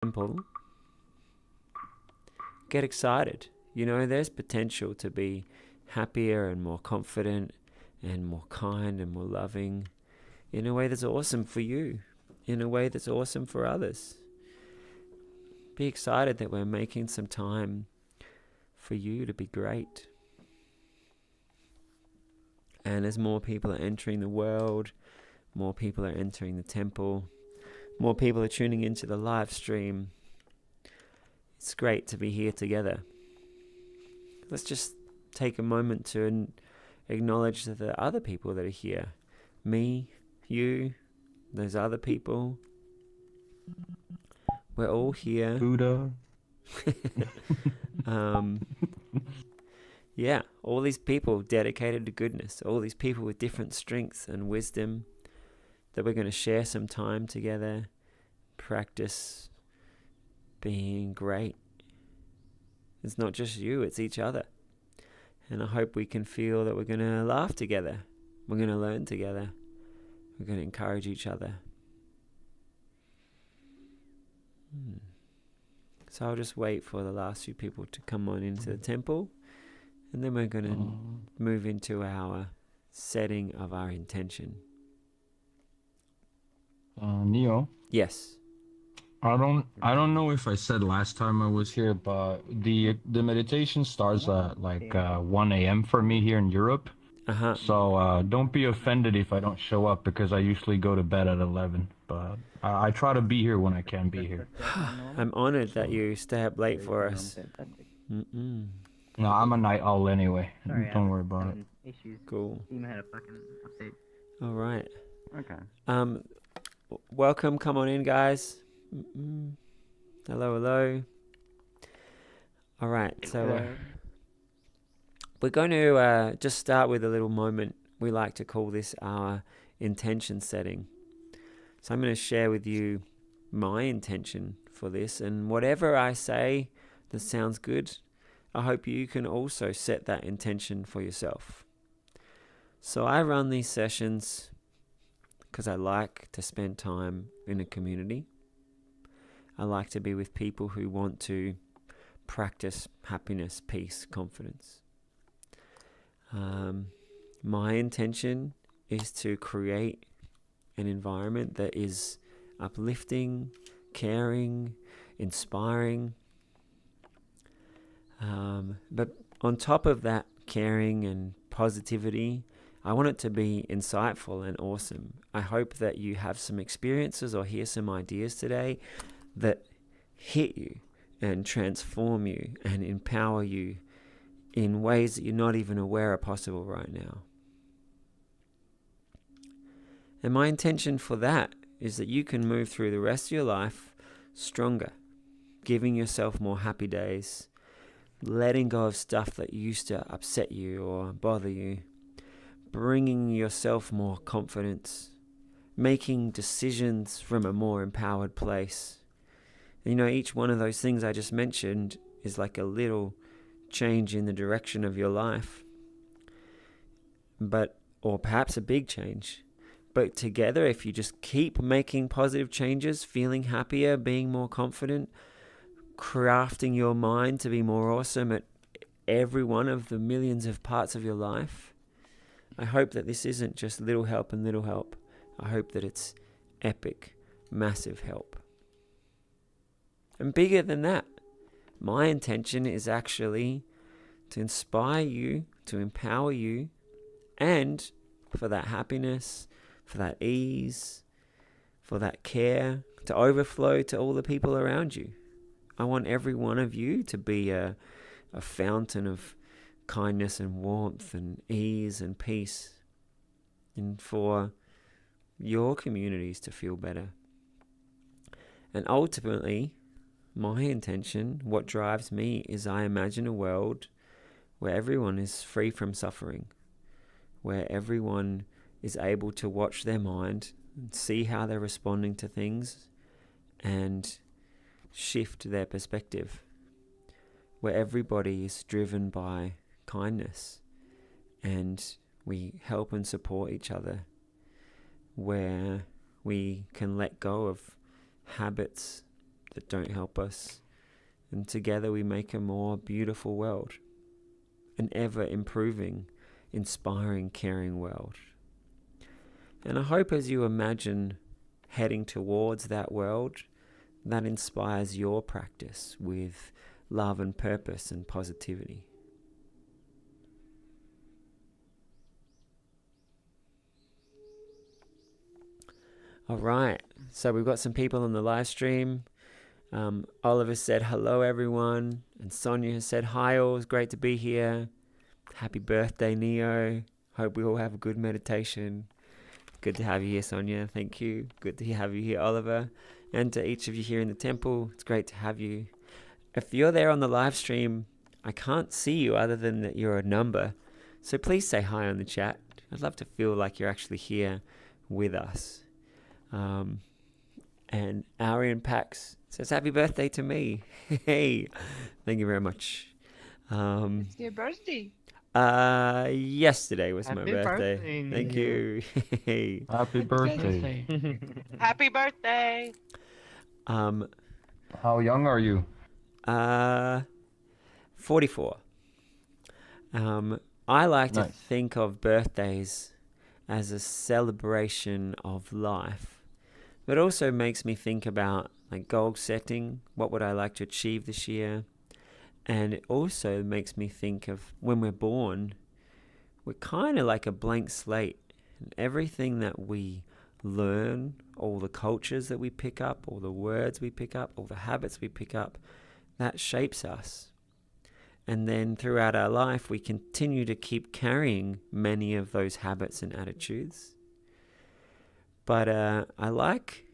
temple, get excited. There's potential to be happier and more confident and more kind and more loving in a way that's awesome for you, in a way that's awesome for others. Be excited that we're making some time for you to be great. And as more people are entering the world, more people are entering the temple, more people are tuning into the live stream, it's great to be here together. Let's just take a moment to acknowledge the other people that are here. Me, you, those other people. We're all here. Buddha. Yeah, all these people dedicated to goodness, all these people with different strengths and wisdom that we're going to share some time together, practice being great. It's not just you, it's each other. And I hope we can feel that we're going to laugh together. We're going to learn together. We're going to encourage each other. So I'll just wait for the last few people to come on into the temple. And then we're going to move into our setting of our intention. Neo. Yes. I don't know if I said last time I was here, but the meditation starts at 1 a.m. for me here in Europe. So don't be offended if I don't show up, because I usually go to bed at 11. But I try to be here when I can be here. I'm honored that you stay up late for us. No, I'm a night owl anyway. Don't worry about it. Cool. Had a fucking update. All right. Okay. Welcome. Come on in, guys. Hello. All right. So we're going to just start with a little moment. We like to call this our intention setting. So I'm going to share with you my intention for this, and whatever I say that sounds good, I hope you can also set that intention for yourself. So I run these sessions because I like to spend time in a community. I like to be with people who want to practice happiness, peace, confidence. My intention is to create an environment that is uplifting, caring, inspiring. But on top of that caring and positivity, I want it to be insightful and awesome. I hope that you have some experiences or hear some ideas today that hit you and transform you and empower you in ways that you're not even aware are possible right now. And my intention for that is that you can move through the rest of your life stronger, giving yourself more happy days, letting go of stuff that used to upset you or bother you, bringing yourself more confidence, making decisions from a more empowered place. Each one of those things I just mentioned is like a little change in the direction of your life, or perhaps a big change. But together, if you just keep making positive changes, feeling happier, being more confident, crafting your mind to be more awesome at every one of the millions of parts of your life, I hope that this isn't just little help and little help. I hope that it's epic, massive help. And bigger than that, my intention is actually to inspire you, to empower you, and for that happiness, for that ease, for that care to overflow to all the people around you. I want every one of you to be a fountain of kindness and warmth and ease and peace, and for your communities to feel better. And ultimately, my intention, what drives me, is I imagine a world where everyone is free from suffering, where everyone is able to watch their mind and see how they're responding to things and shift their perspective, where everybody is driven by kindness and we help and support each other, where we can let go of habits that don't help us. And together we make a more beautiful world, an ever improving, inspiring, caring world. And I hope as you imagine heading towards that world, that inspires your practice with love and purpose and positivity. All right, so we've got some people on the live stream. Oliver said hello everyone, and Sonia has said hi all, it's great to be here. Happy birthday Neo, hope we all have a good meditation. Good to have you here, Sonia, thank you. Good to have you here, Oliver, and to each of you here in the temple, it's great to have you. If you're there on the live stream, I can't see you other than that you're a number, so please say hi on the chat. I'd love to feel like you're actually here with us. And Arian Pax says happy birthday to me. Hey, thank you very much. It's your birthday. Yesterday was Happy my birthday. birthday, Thank Neo. you. Hey. Happy birthday. Happy birthday. How young are you? 44. I like to Nice. think of birthdays as a celebration of life, but it also makes me think about like goal setting. What would I like to achieve this year? And it also makes me think of when we're born, we're kind of like a blank slate. And everything that we learn, all the cultures that we pick up, all the words we pick up, all the habits we pick up, that shapes us. And then throughout our life, we continue to keep carrying many of those habits and attitudes. But I like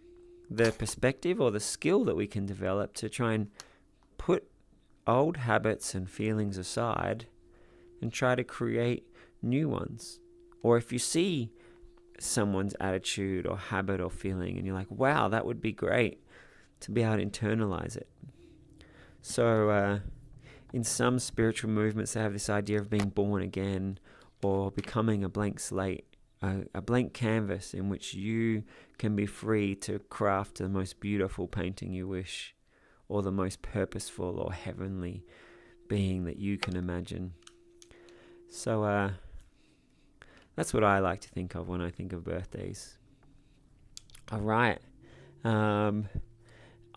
the perspective or the skill that we can develop to try and put old habits and feelings aside and try to create new ones. Or if you see someone's attitude or habit or feeling and you're like, wow, that would be great to be able to internalize it. So in some spiritual movements, they have this idea of being born again or becoming a blank slate, a blank canvas in which you can be free to craft the most beautiful painting you wish, or the most purposeful or heavenly being that you can imagine. So that's what I like to think of when I think of birthdays. All right.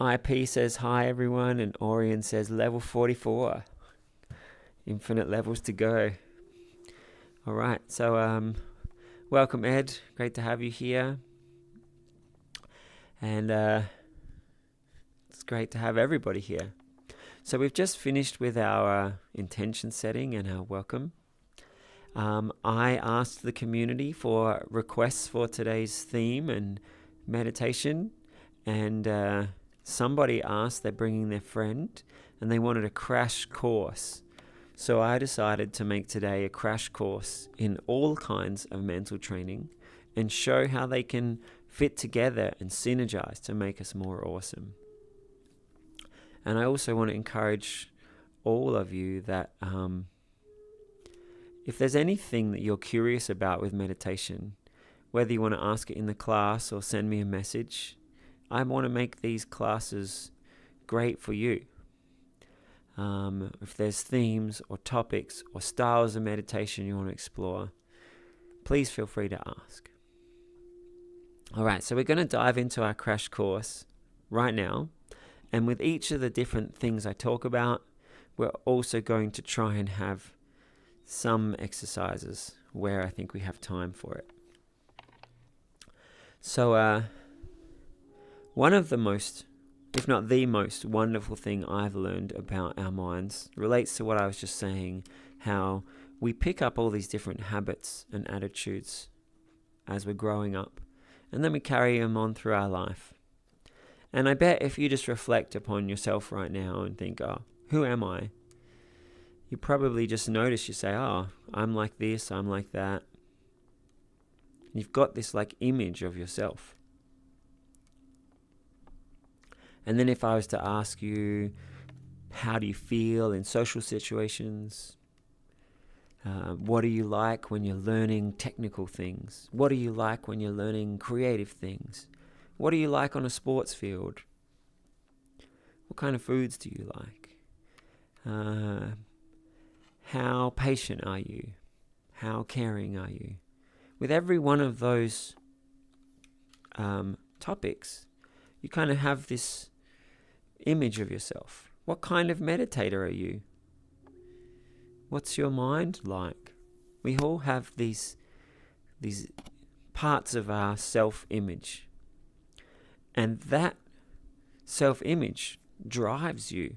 IP says hi everyone, and Orion says level 44. Infinite levels to go. All right. So welcome Ed. Great to have you here. And it's great to have everybody here. So we've just finished with our intention setting and our welcome. I asked the community for requests for today's theme and meditation, and somebody asked they're bringing their friend and they wanted a crash course. So I decided to make today a crash course in all kinds of mental training and show how they can fit together and synergize to make us more awesome. And I also want to encourage all of you that if there's anything that you're curious about with meditation, whether you want to ask it in the class or send me a message, I want to make these classes great for you. If there's themes or topics or styles of meditation you want to explore, please feel free to ask. All right, so we're going to dive into our crash course right now. And with each of the different things I talk about, we're also going to try and have some exercises where I think we have time for it. So one of the most, if not the most wonderful thing I've learned about our minds relates to what I was just saying, how we pick up all these different habits and attitudes as we're growing up, and then we carry them on through our life. And I bet if you just reflect upon yourself right now and think, oh, who am I? You probably just notice, you say, oh, I'm like this, I'm like that. You've got this like image of yourself. And then if I was to ask you, how do you feel in social situations? What do you like when you're learning technical things? What do you like when you're learning creative things? What do you like on a sports field? What kind of foods do you like? How patient are you? How caring are you? With every one of those topics, you kind of have this image of yourself. What kind of meditator are you? What's your mind like? We all have these parts of our self-image. And that self-image drives you.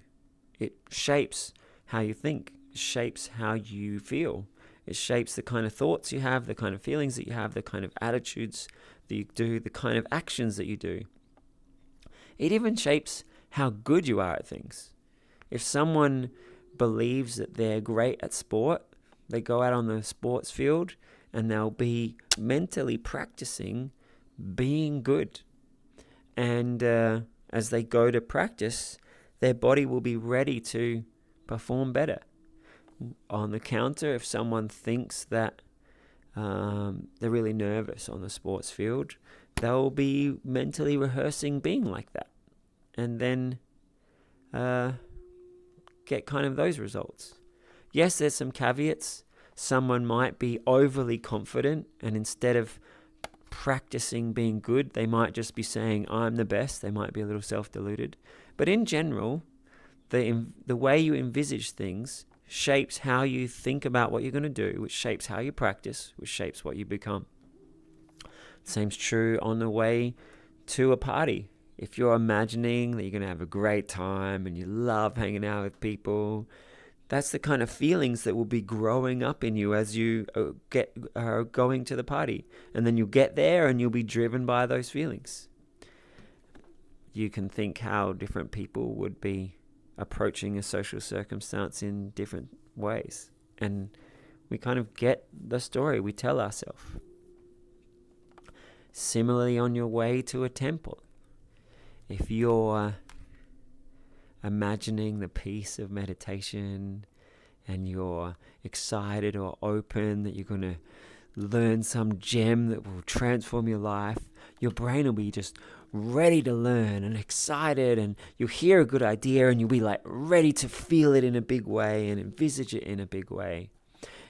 It shapes how you think, it shapes how you feel. It shapes the kind of thoughts you have, the kind of feelings that you have, the kind of attitudes that you do, the kind of actions that you do. It even shapes how good you are at things. If someone believes that they're great at sport, they go out on the sports field and they'll be mentally practicing being good. And as they go to practice, their body will be ready to perform better. On the counter, if someone thinks that they're really nervous on the sports field, they'll be mentally rehearsing being like that. And then get kind of those results. Yes, there's some caveats. Someone might be overly confident, and instead of practicing being good, they might just be saying, I'm the best. They might be a little self-deluded. But in general, the way you envisage things shapes how you think about what you're going to do, which shapes how you practice, which shapes what you become. Same's true on the way to a party. If you're imagining that you're going to have a great time and you love hanging out with people, that's the kind of feelings that will be growing up in you as you are going to the party. And then you'll get there and you'll be driven by those feelings. You can think how different people would be approaching a social circumstance in different ways. And we kind of get the story we tell ourselves. Similarly, on your way to a temple, if you're imagining the peace of meditation and you're excited or open that you're going to learn some gem that will transform your life, your brain will be just ready to learn and excited, and you'll hear a good idea and you'll be like ready to feel it in a big way and envisage it in a big way.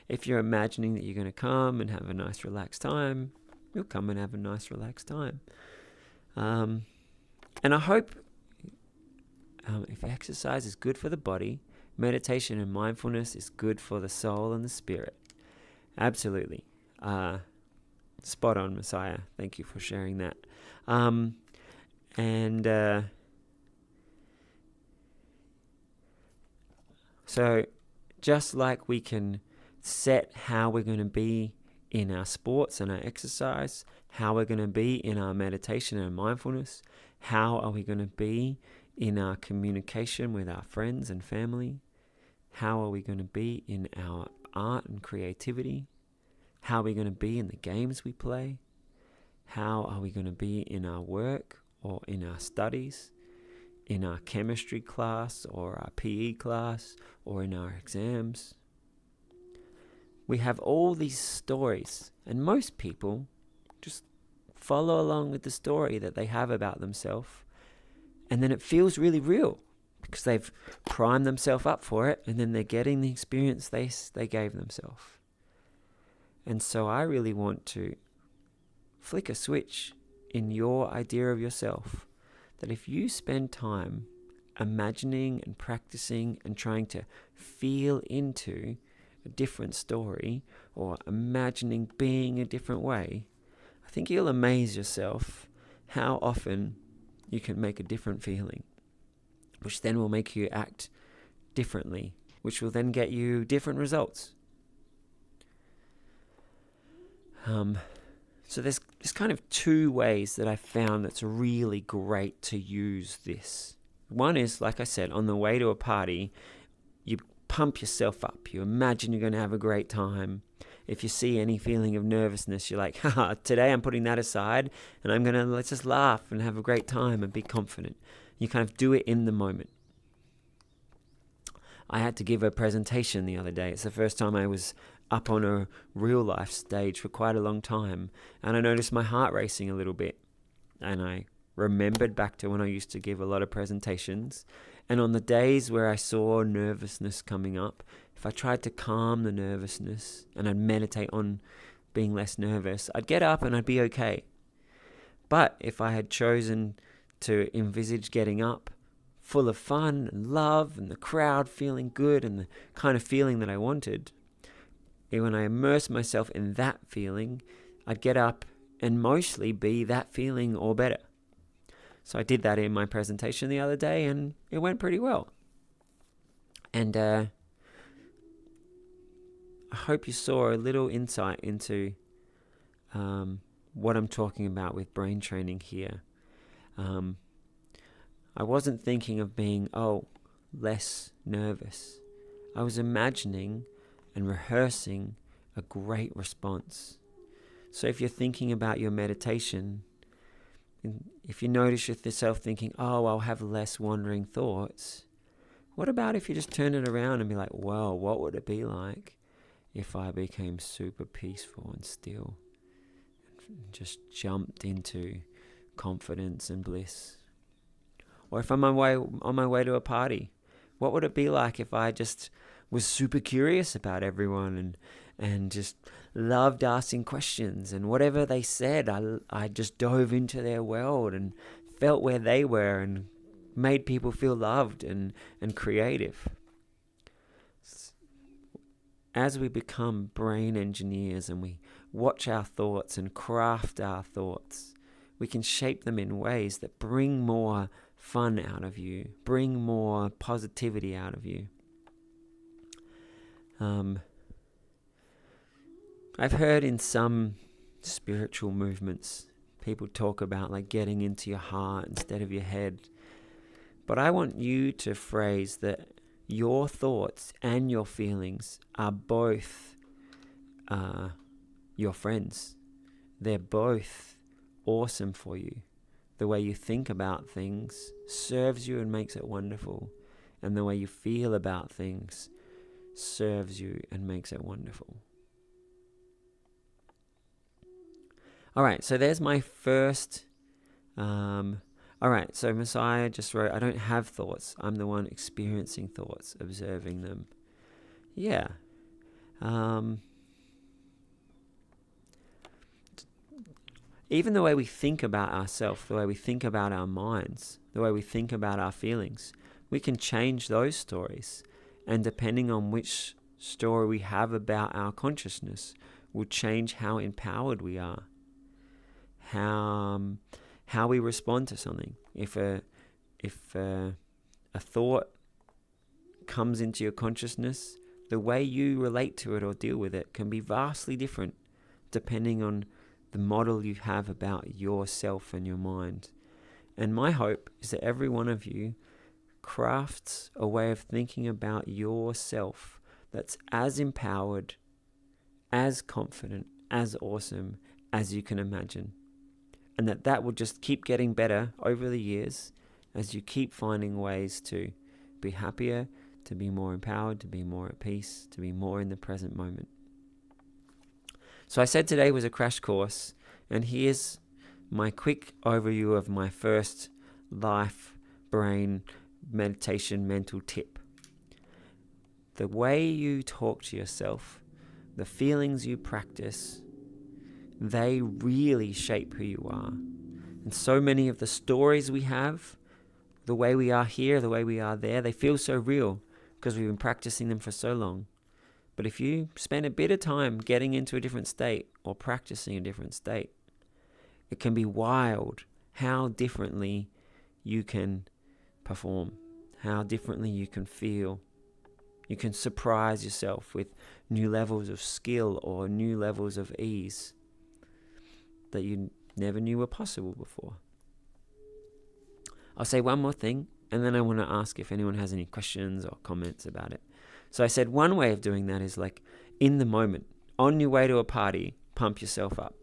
If you're imagining that you're going to come and have a nice relaxed time, you'll come and have a nice relaxed time. And I hope if exercise is good for the body, meditation and mindfulness is good for the soul and the spirit. Absolutely. Spot on, Messiah. Thank you for sharing that. So just like we can set how we're going to be in our sports and our exercise, how we're going to be in our meditation and mindfulness, how are we going to be in our communication with our friends and family, how are we going to be in our art and creativity, how are we going to be in the games we play, how are we going to be in our work or in our studies, in our chemistry class or our PE class or in our exams. We have all these stories, and most people just follow along with the story that they have about themselves, and then it feels really real because they've primed themselves up for it, and then they're getting the experience they gave themselves. And so I really want to flick a switch in your idea of yourself, that if you spend time imagining and practicing and trying to feel into a different story or imagining being a different way, I think you'll amaze yourself how often you can make a different feeling, which then will make you act differently, which will then get you different results. So there's kind of two ways that I found that's really great to use this. One is, like I said, on the way to a party, you pump yourself up. You imagine you're going to have a great time. If you see any feeling of nervousness, you're like, haha, today I'm putting that aside and let's just laugh and have a great time and be confident. You kind of do it in the moment. I had to give a presentation the other day. It's the first time I was up on a real life stage for quite a long time, and I noticed my heart racing a little bit, and I remembered back to when I used to give a lot of presentations, And on the days where I saw nervousness coming up, if I tried to calm the nervousness and I'd meditate on being less nervous, I'd get up and I'd be okay. But if I had chosen to envisage getting up full of fun and love and the crowd feeling good and the kind of feeling that I wanted, when I immersed myself in that feeling, I'd get up and mostly be that feeling or better. So I did that in my presentation the other day, and it went pretty well. And I hope you saw a little insight into what I'm talking about with brain training here. I wasn't thinking of being, less nervous. I was imagining and rehearsing a great response. So if you're thinking about your meditation, if you notice yourself thinking, I'll have less wandering thoughts, what about if you just turn it around and be like, wow, what would it be like if I became super peaceful and still and just jumped into confidence and bliss? Or if I'm on my way to a party, what would it be like if I just was super curious about everyone and just loved asking questions, and whatever they said, I just dove into their world and felt where they were and made people feel loved and creative. As we become brain engineers and we watch our thoughts and craft our thoughts, we can shape them in ways that bring more fun out of you, bring more positivity out of you. I've heard in some spiritual movements, people talk about like getting into your heart instead of your head. But I want you to phrase that your thoughts and your feelings are both your friends. They're both awesome for you. The way you think about things serves you and makes it wonderful. And the way you feel about things serves you and makes it wonderful. All right, so there's my first. All right, so Messiah just wrote, I don't have thoughts. I'm the one experiencing thoughts, observing them. Yeah. Even the way we think about ourselves, the way we think about our minds, the way we think about our feelings, we can change those stories. And depending on which story we have about our consciousness, will change how empowered we are. How we respond to something. If a thought comes into your consciousness, the way you relate to it or deal with it can be vastly different depending on the model you have about yourself and your mind. And my hope is that every one of you crafts a way of thinking about yourself that's as empowered, as confident, as awesome as you can imagine. And that will just keep getting better over the years as you keep finding ways to be happier, to be more empowered, to be more at peace, to be more in the present moment. So I said today was a crash course, and here's my quick overview of my first life, brain, meditation, mental tip. The way you talk to yourself, the feelings you practice, they really shape who you are. And so many of the stories we have, the way we are here, the way we are there, they feel so real because we've been practicing them for so long. But if you spend a bit of time getting into a different state or practicing a different state, it can be wild how differently you can perform, how differently you can feel. You can surprise yourself with new levels of skill or new levels of ease that you never knew were possible before. I'll say one more thing, and then I want to ask if anyone has any questions or comments about it. So I said one way of doing that is like in the moment, on your way to a party, pump yourself up.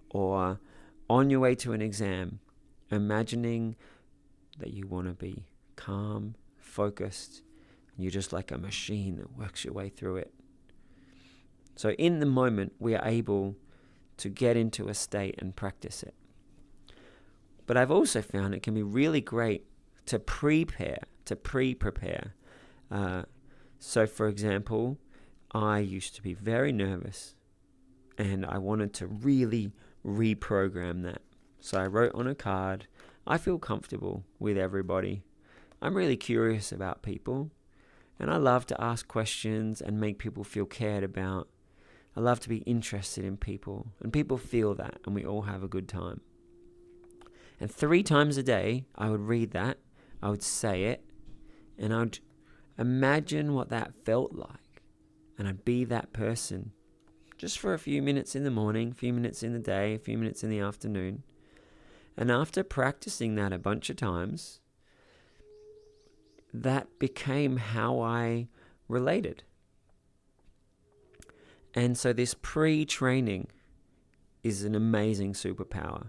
Or on your way to an exam, imagining that you want to be calm, focused, and you're just like a machine that works your way through it. So in the moment, we are able to get into a state and practice it. But I've also found it can be really great to pre-prepare. So, for example, I used to be very nervous, and I wanted to really reprogram that. So I wrote on a card, I feel comfortable with everybody. I'm really curious about people, and I love to ask questions and make people feel cared about. I love to be interested in people, and people feel that, and we all have a good time. And 3 times a day, I would read that, I would say it, and I would imagine what that felt like. And I'd be that person, just for a few minutes in the morning, a few minutes in the day, a few minutes in the afternoon. And after practicing that a bunch of times, that became how I related. And so this pre-training is an amazing superpower.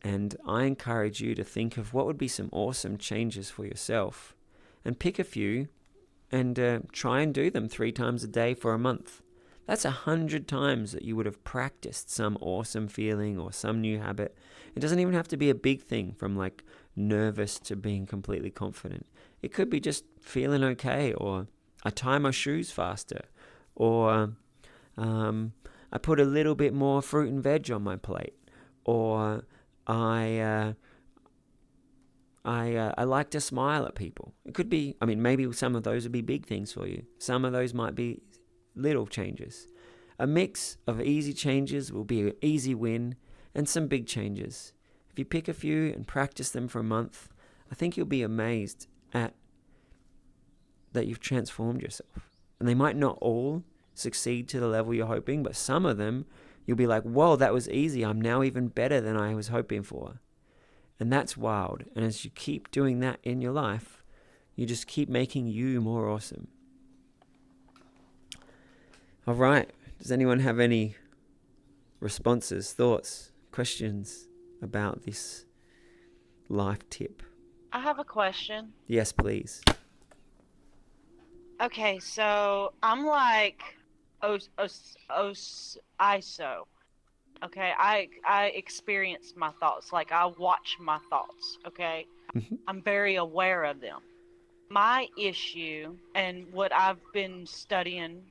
And I encourage you to think of what would be some awesome changes for yourself, and pick a few and try and do them 3 times a day for a month. That's 100 times that you would have practiced some awesome feeling or some new habit. It doesn't even have to be a big thing, from like nervous to being completely confident. It could be just feeling okay, or I tie my shoes faster, or I put a little bit more fruit and veg on my plate, or I like to smile at people. It could be, maybe some of those would be big things for you. Some of those might be little changes. A mix of easy changes will be an easy win, and some big changes. If you pick a few and practice them for a month, I think you'll be amazed at that you've transformed yourself. And they might not all succeed to the level you're hoping, but some of them you'll be like, whoa, that was easy. I'm now even better than I was hoping for. And that's wild. And as you keep doing that in your life, you just keep making you more awesome. All right. Does anyone have any responses, thoughts, questions about this life tip? I have a question. Yes, please. Okay, so I'm like ISO. Okay, I experience my thoughts. Like, I watch my thoughts, okay? Mm-hmm. I'm very aware of them. My issue, and what I've been studying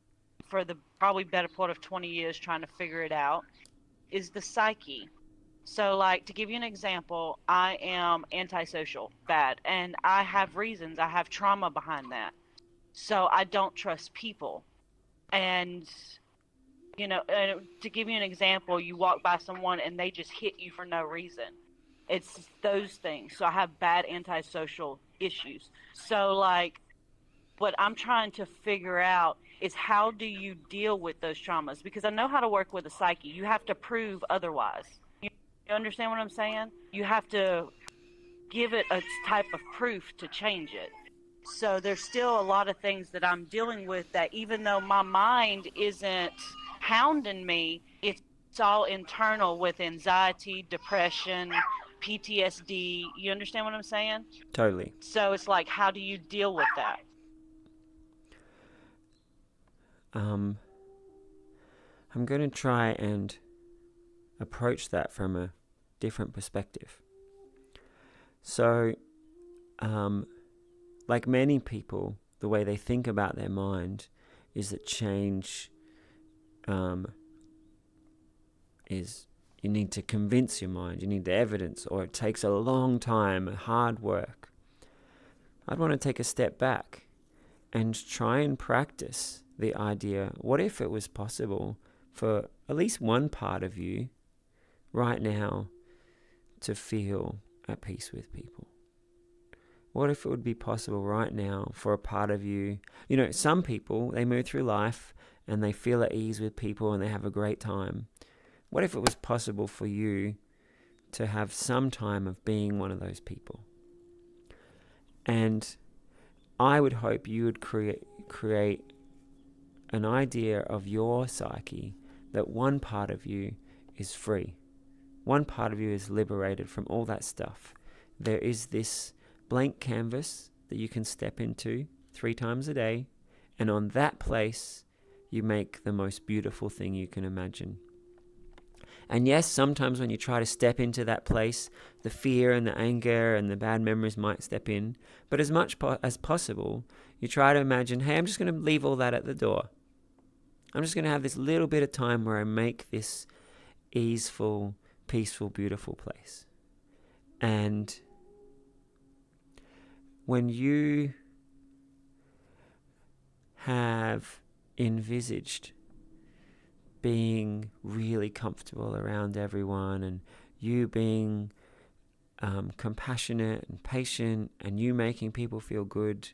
for the probably better part of 20 years trying to figure it out, is the psyche. So, like, to give you an example, I am antisocial, bad, and I have reasons. I have trauma behind that. So I don't trust people. And, to give you an example, you walk by someone and they just hit you for no reason. It's those things. So I have bad antisocial issues. So, like, what I'm trying to figure out is, how do you deal with those traumas? Because I know how to work with the psyche. You have to prove otherwise. You understand what I'm saying? You have to give it a type of proof to change it. So there's still a lot of things that I'm dealing with, that even though my mind isn't hounding me, it's all internal, with anxiety, depression, PTSD. You understand what I'm saying? Totally. So it's like, how do you deal with that? I'm going to try and approach that from a different perspective. So, like many people, the way they think about their mind is that change is, you need to convince your mind, you need the evidence, or it takes a long time, hard work. I'd want to take a step back and try and practice the idea, what if it was possible for at least one part of you right now to feel at peace with people? What if it would be possible right now for a part of you? Some people, they move through life and they feel at ease with people and they have a great time. What if it was possible for you to have some time of being one of those people? And I would hope you would create an idea of your psyche, that one part of you is free. One part of you is liberated from all that stuff. There is this blank canvas that you can step into 3 times a day, and on that place you make the most beautiful thing you can imagine. And yes, sometimes when you try to step into that place, the fear and the anger and the bad memories might step in. But as much as possible, you try to imagine, hey, I'm just going to leave all that at the door. I'm just going to have this little bit of time where I make this easeful, peaceful, beautiful place. And when you have envisaged being really comfortable around everyone, and you being compassionate and patient, and you making people feel good,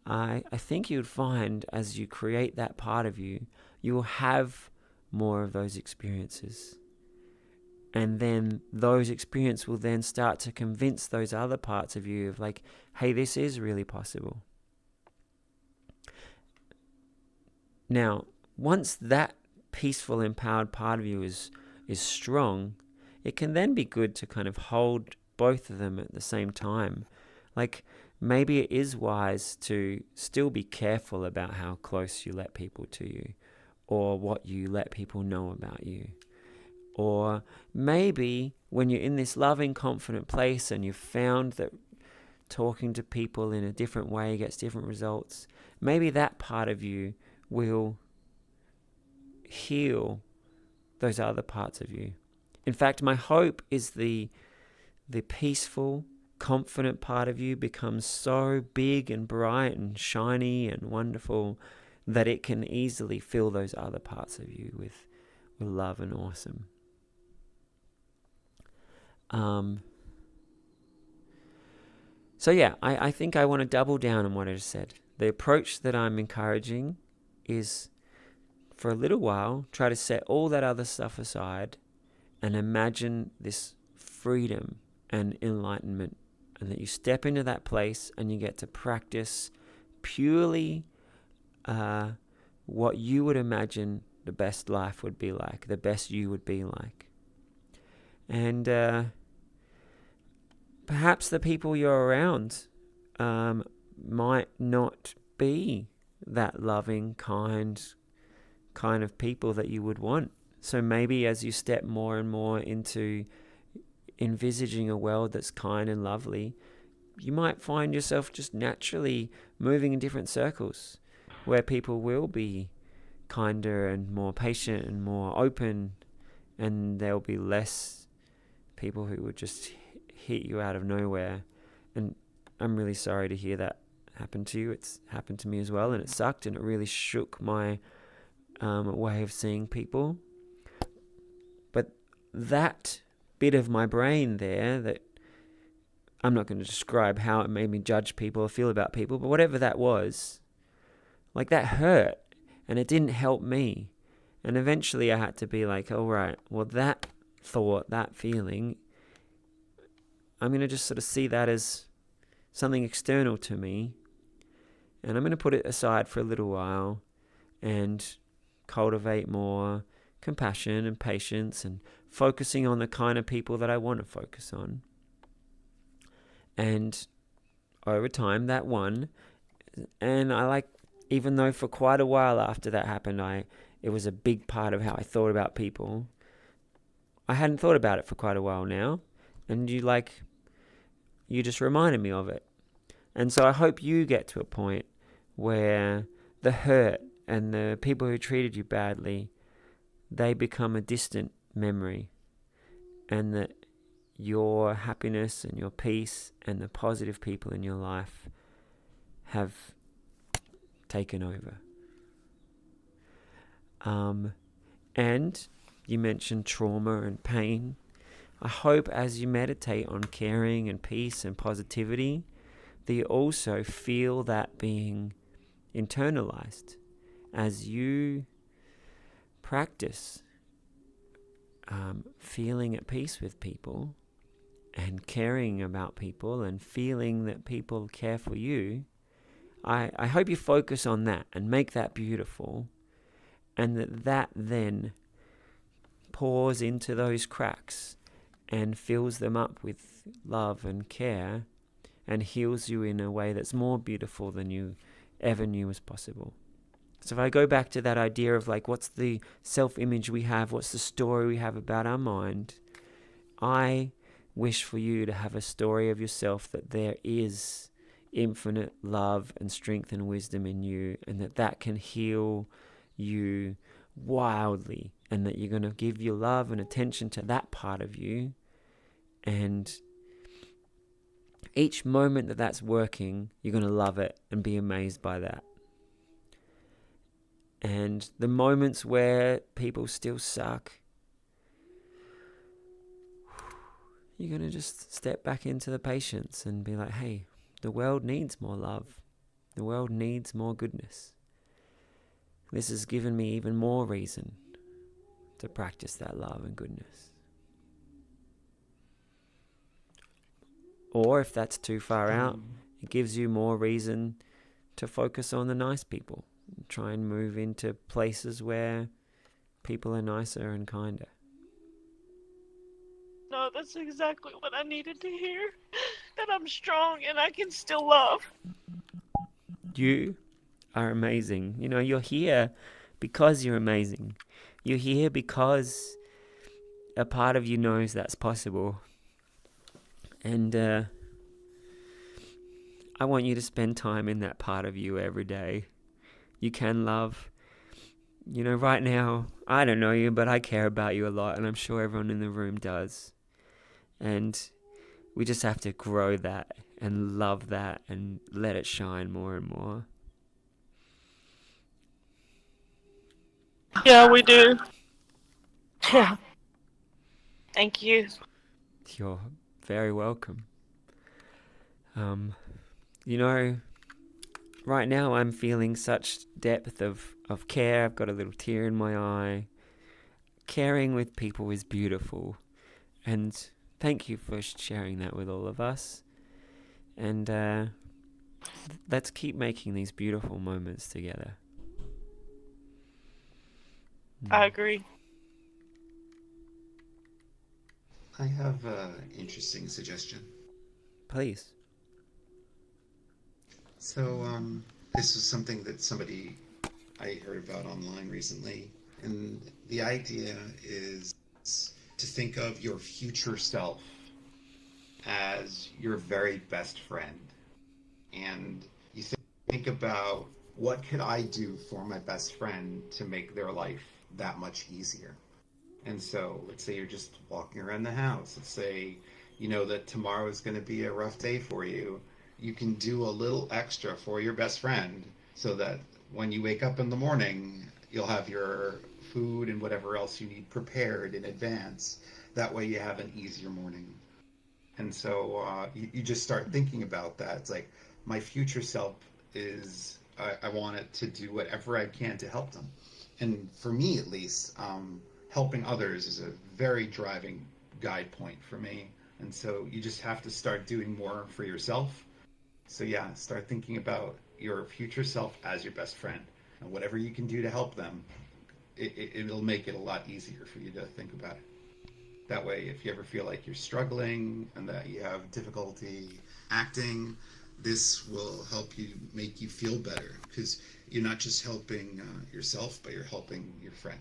I think you'd find as you create that part of you, you will have more of those experiences. And then those experiences will then start to convince those other parts of you of like, hey, this is really possible. Now, once that peaceful, empowered part of you is strong, it can then be good to kind of hold both of them at the same time. Like, maybe it is wise to still be careful about how close you let people to you, or what you let people know about you. Or maybe when you're in this loving, confident place and you've found that talking to people in a different way gets different results, maybe that part of you will heal those other parts of you. In fact, my hope is the peaceful, confident part of you becomes so big and bright and shiny and wonderful that it can easily fill those other parts of you with love and awesome. So yeah, I think I want to double down on what I just said. The approach that I'm encouraging is, for a little while, try to set all that other stuff aside and imagine this freedom and enlightenment, and that you step into that place and you get to practice purely what you would imagine the best life would be like, the best you would be like. And perhaps the people you're around might not be that loving, kind of people that you would want. So maybe as you step more and more into envisaging a world that's kind and lovely, you might find yourself just naturally moving in different circles where people will be kinder and more patient and more open, and there'll be less people who would just hit you out of nowhere. And I'm really sorry to hear that happen to you. It's happened to me as well, and it sucked, and it really shook my way of seeing people. But that bit of my brain there, that I'm not going to describe how it made me judge people or feel about people, but whatever that was, like, that hurt, and it didn't help me. And eventually I had to be like, all right, well, that thought, that feeling, I'm going to just sort of see that as something external to me, and I'm going to put it aside for a little while and cultivate more compassion and patience and focusing on the kind of people that I want to focus on. And over time that won. And even though for quite a while after that happened, it was a big part of how I thought about people, I hadn't thought about it for quite a while now. And you just reminded me of it. And so I hope you get to a point where the hurt and the people who treated you badly, they become a distant memory, and that your happiness and your peace and the positive people in your life have taken over. And you mentioned trauma and pain. I hope as you meditate on caring and peace and positivity, that you also feel that being internalized as you practice feeling at peace with people and caring about people and feeling that people care for you. I hope you focus on that and make that beautiful, and that then pours into those cracks and fills them up with love and care and heals you in a way that's more beautiful than you ever knew was possible. So if I go back to that idea of like, what's the self-image we have, what's the story we have about our mind, I wish for you to have a story of yourself that there is infinite love and strength and wisdom in you, and that can heal you wildly, and that you're going to give your love and attention to that part of you. And each moment that that's working, you're going to love it and be amazed by that. And the moments where people still suck, you're going to just step back into the patience and be like, hey, the world needs more love. The world needs more goodness. This has given me even more reason to practice that love and goodness. Or if that's too far out, it gives you more reason to focus on the nice people. Try and move into places where people are nicer and kinder. No, that's exactly what I needed to hear. That I'm strong and I can still love. You are amazing. You know, you're here because you're amazing. You're here because a part of you knows that's possible. And I want you to spend time in that part of you every day. You can love. You know, right now, I don't know you, but I care about you a lot, and I'm sure everyone in the room does. And we just have to grow that and love that and let it shine more and more. Yeah, we do. Yeah. Thank you. You're very welcome. You know, right now I'm feeling such depth of care. I've got a little tear in my eye. Caring with people is beautiful. And thank you for sharing that with all of us. And let's keep making these beautiful moments together. I agree. I have an interesting suggestion. Please. So, this was something that I heard about online recently, and the idea is to think of your future self as your very best friend. And you think about, what could I do for my best friend to make their life that much easier? And so let's say you're just walking around the house. Let's say you know that tomorrow is going to be a rough day for you. You can do a little extra for your best friend so that when you wake up in the morning, you'll have your food and whatever else you need prepared in advance. That way you have an easier morning. And so you just start thinking about that. It's like, my future self is, I want it to do whatever I can to help them. And for me, at least, helping others is a very driving guide point for me. And so you just have to start doing more for yourself. So yeah, start thinking about your future self as your best friend. And whatever you can do to help them, it'll make it a lot easier for you to think about it. That way, if you ever feel like you're struggling and that you have difficulty acting, this will help you, make you feel better, because you're not just helping yourself, but you're helping your friend.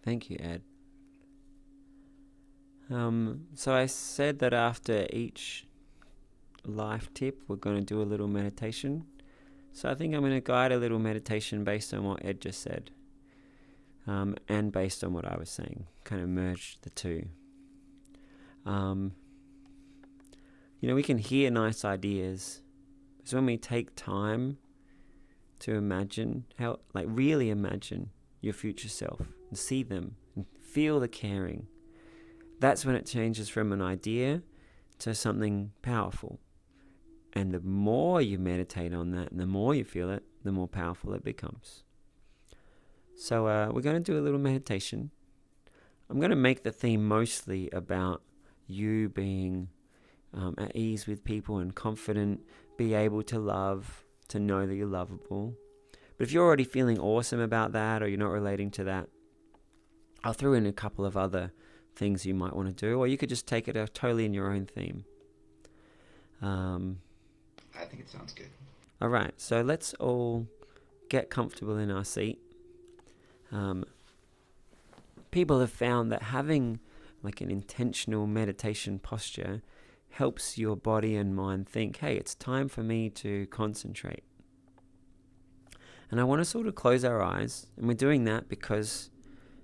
Thank you, Ed. So I said that after each life tip, we're going to do a little meditation. So I think I'm going to guide a little meditation based on what Ed just said, and based on what I was saying, kind of merge the two. You know, we can hear nice ideas. So when we take time to imagine really imagine your future self and see them and feel the caring, that's when it changes from an idea to something powerful. And the more you meditate on that and the more you feel it, the more powerful it becomes. So we're going to do a little meditation. I'm going to make the theme mostly about you being at ease with people and confident, be able to love, to know that you're lovable. But if you're already feeling awesome about that, or you're not relating to that, I'll throw in a couple of other things you might want to do, or you could just take it totally in your own theme. I think it sounds good. All right, so let's all get comfortable in our seat. People have found that having like an intentional meditation posture helps your body and mind think, hey, it's time for me to concentrate. And I want to sort of close our eyes, and we're doing that because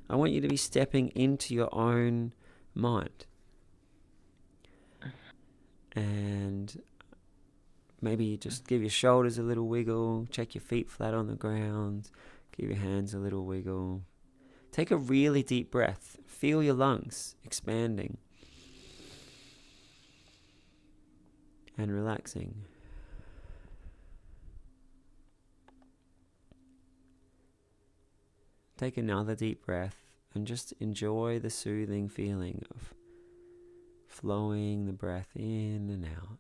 I want you to be stepping into your own mind. And maybe just give your shoulders a little wiggle, check your feet flat on the ground, give your hands a little wiggle. Take a really deep breath. Feel your lungs expanding and relaxing. Take another deep breath and just enjoy the soothing feeling of flowing the breath in and out.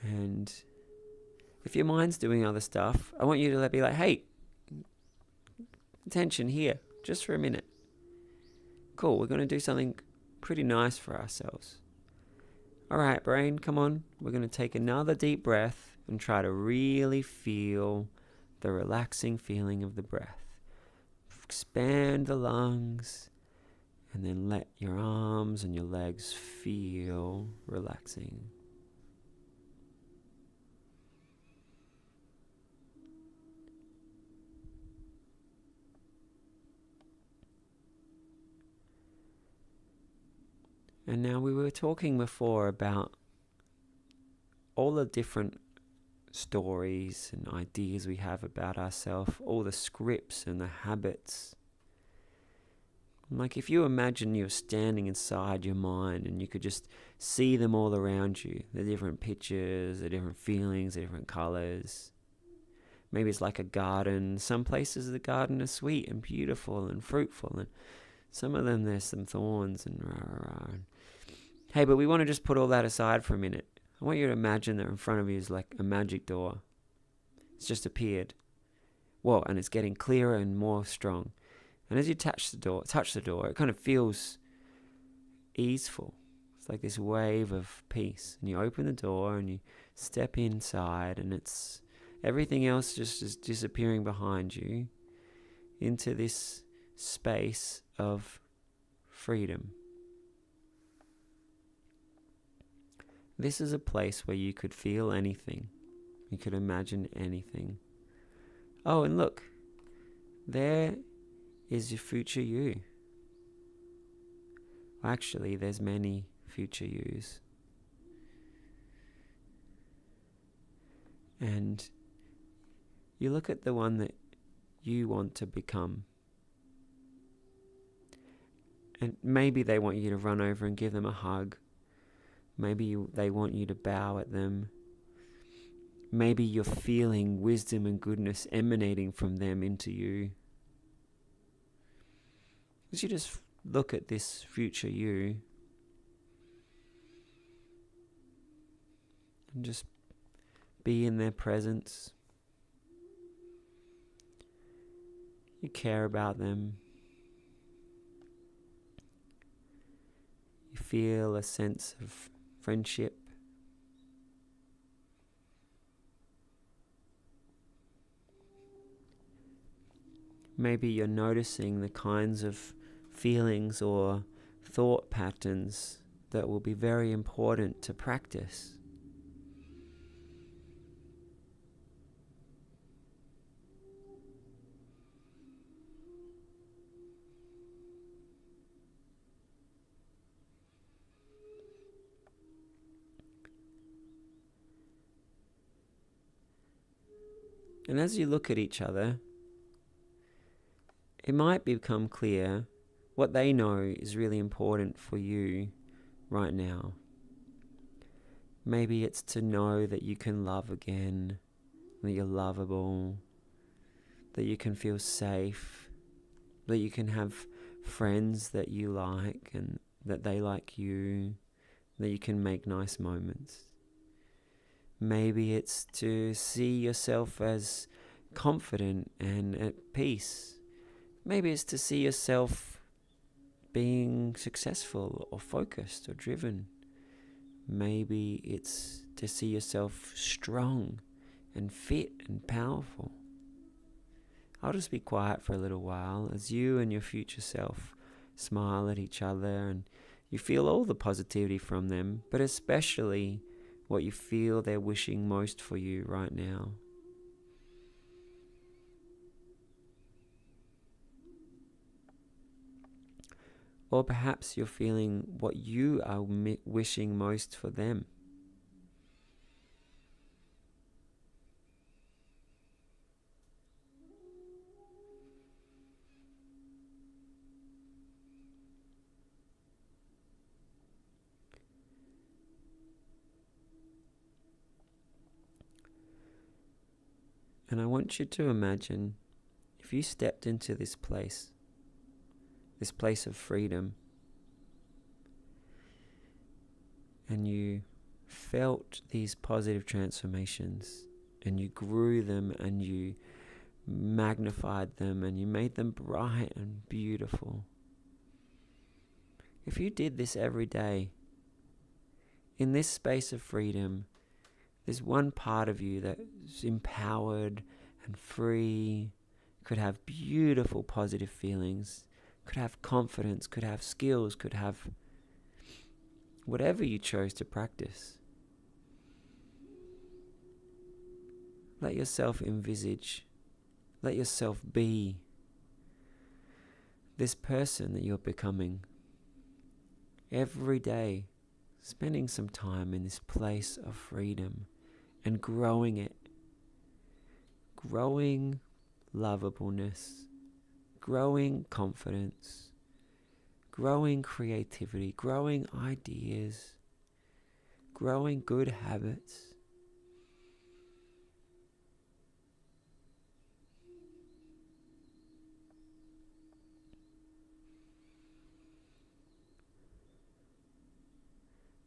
And if your mind's doing other stuff, I want you to be like, hey, attention here, just for a minute. Cool, we're going to do something pretty nice for ourselves. All right, brain, come on. We're going to take another deep breath and try to really feel the relaxing feeling of the breath. Expand the lungs and then let your arms and your legs feel relaxing. And now we were talking before about all the different stories and ideas we have about ourselves, all the scripts and the habits. Like if you imagine you're standing inside your mind and you could just see them all around you, the different pictures, the different feelings, the different colors. Maybe it's like a garden. Some places the garden is sweet and beautiful and fruitful, and some of them there's some thorns and rah. Hey, but we want to just put all that aside for a minute. I want you to imagine that in front of you is like a magic door. It's just appeared. Whoa, and it's getting clearer and more strong. And as you touch the door, it kind of feels easeful. It's like this wave of peace. And you open the door and you step inside, and it's everything else just is disappearing behind you into this space of freedom. This is a place where you could feel anything. You could imagine anything. Oh, and look, there is your future you. Actually, there's many future yous. And you look at the one that you want to become. And maybe they want you to run over and give them a hug. Maybe they want you to bow at them. Maybe you're feeling wisdom and goodness emanating from them into you. As you just look at this future you and just be in their presence. You care about them. You feel a sense of friendship. Maybe you're noticing the kinds of feelings or thought patterns that will be very important to practice. And as you look at each other, it might become clear what they know is really important for you right now. Maybe it's to know that you can love again, that you're lovable, that you can feel safe, that you can have friends that you like and that they like you, that you can make nice moments. Maybe it's to see yourself as confident and at peace. Maybe it's to see yourself being successful or focused or driven. Maybe it's to see yourself strong and fit and powerful. I'll just be quiet for a little while as you and your future self smile at each other and you feel all the positivity from them, but especially what you feel they're wishing most for you right now. Or perhaps you're feeling what you are wishing most for them. And I want you to imagine if you stepped into this place of freedom, and you felt these positive transformations, and you grew them, and you magnified them, and you made them bright and beautiful. If you did this every day, in this space of freedom, there's one part of you that's empowered and free, could have beautiful positive feelings, could have confidence, could have skills, could have whatever you chose to practice. Let yourself envisage, let yourself be this person that you're becoming. Every day, spending some time in this place of freedom and growing it. Growing lovableness, growing confidence, growing creativity, growing ideas, growing good habits.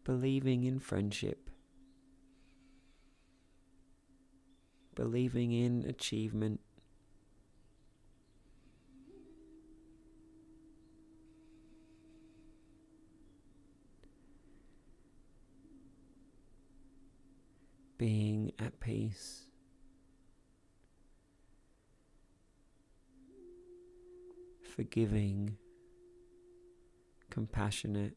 Believing in friendship, believing in achievement, being at peace, forgiving, compassionate,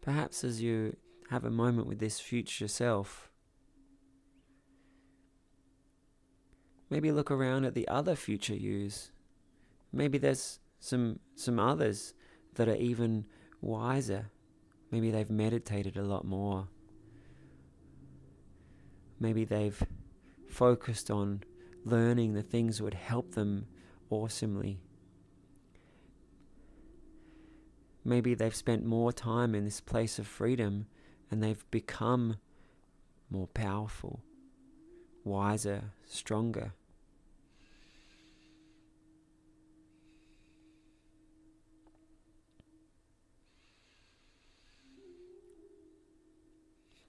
perhaps as you have a moment with this future self, maybe look around at the other future yous. Maybe there's some others that are even wiser. Maybe they've meditated a lot more. Maybe they've focused on learning the things that would help them awesomely. Maybe they've spent more time in this place of freedom and they've become more powerful, wiser, stronger.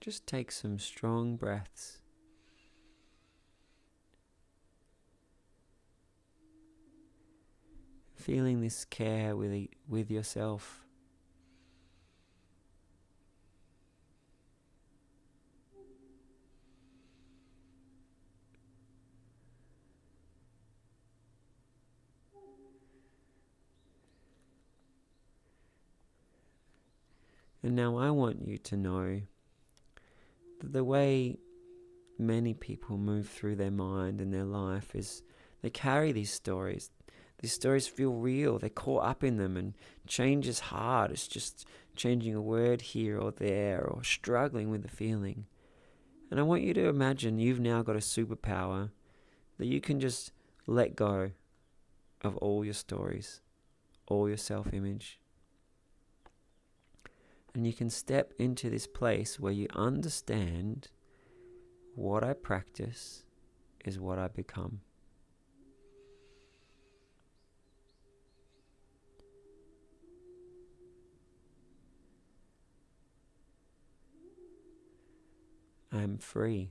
Just take some strong breaths. Feeling this care with yourself. And now I want you to know that the way many people move through their mind and their life is they carry these stories. These stories feel real. They're caught up in them, and change is hard. It's just changing a word here or there or struggling with the feeling. And I want you to imagine you've now got a superpower that you can just let go of all your stories, all your self-image. And you can step into this place where you understand what I practice is what I become. I am free.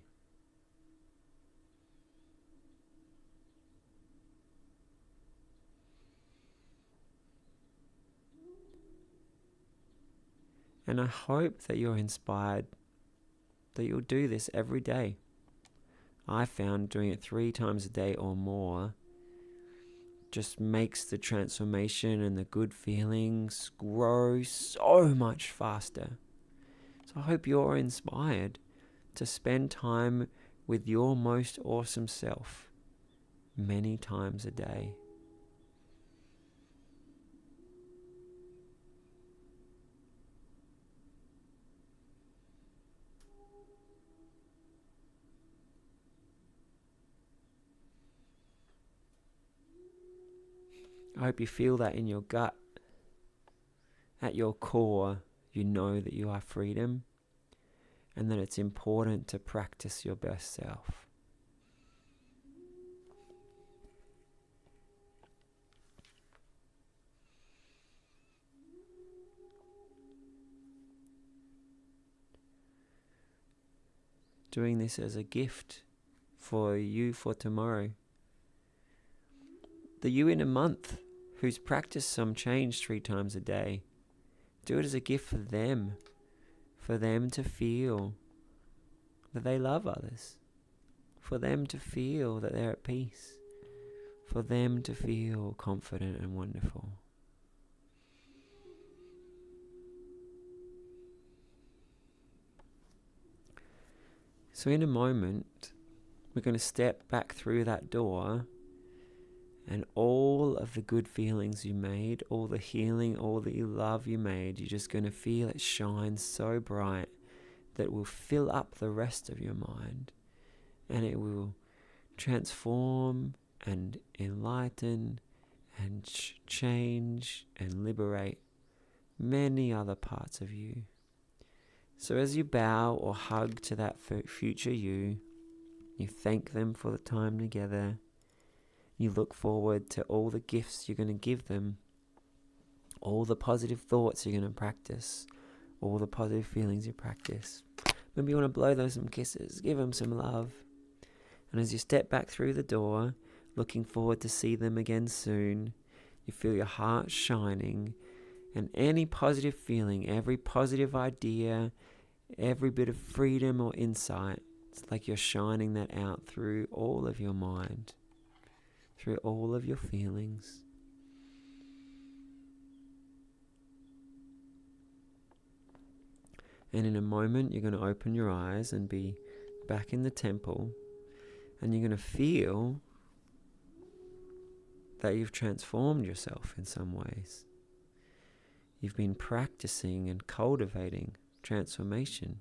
And I hope that you're inspired, that you'll do this every day. I found doing it 3 times a day or more just makes the transformation and the good feelings grow so much faster. So I hope you're inspired to spend time with your most awesome self many times a day. I hope you feel that in your gut. At your core, you know that you are freedom and that it's important to practice your best self. Doing this as a gift for you for tomorrow. The you in a month who's practiced some change 3 times a day. Do it as a gift for them to feel that they love others, for them to feel that they're at peace, for them to feel confident and wonderful. So in a moment, we're going to step back through that door, and all of the good feelings you made, all the healing, all the love you made, you're just going to feel it shine so bright that it will fill up the rest of your mind, and it will transform and enlighten and change and liberate many other parts of you. So as you bow or hug to that future you thank them for the time together. You look forward to all the gifts you're going to give them, all the positive thoughts you're going to practice, all the positive feelings you practice. Maybe you want to blow those some kisses, give them some love. And as you step back through the door, looking forward to see them again soon, you feel your heart shining, and any positive feeling, every positive idea, every bit of freedom or insight, it's like you're shining that out through all of your mind, through all of your feelings. And in a moment, you're going to open your eyes and be back in the temple, and you're going to feel that you've transformed yourself in some ways. You've been practicing and cultivating transformation.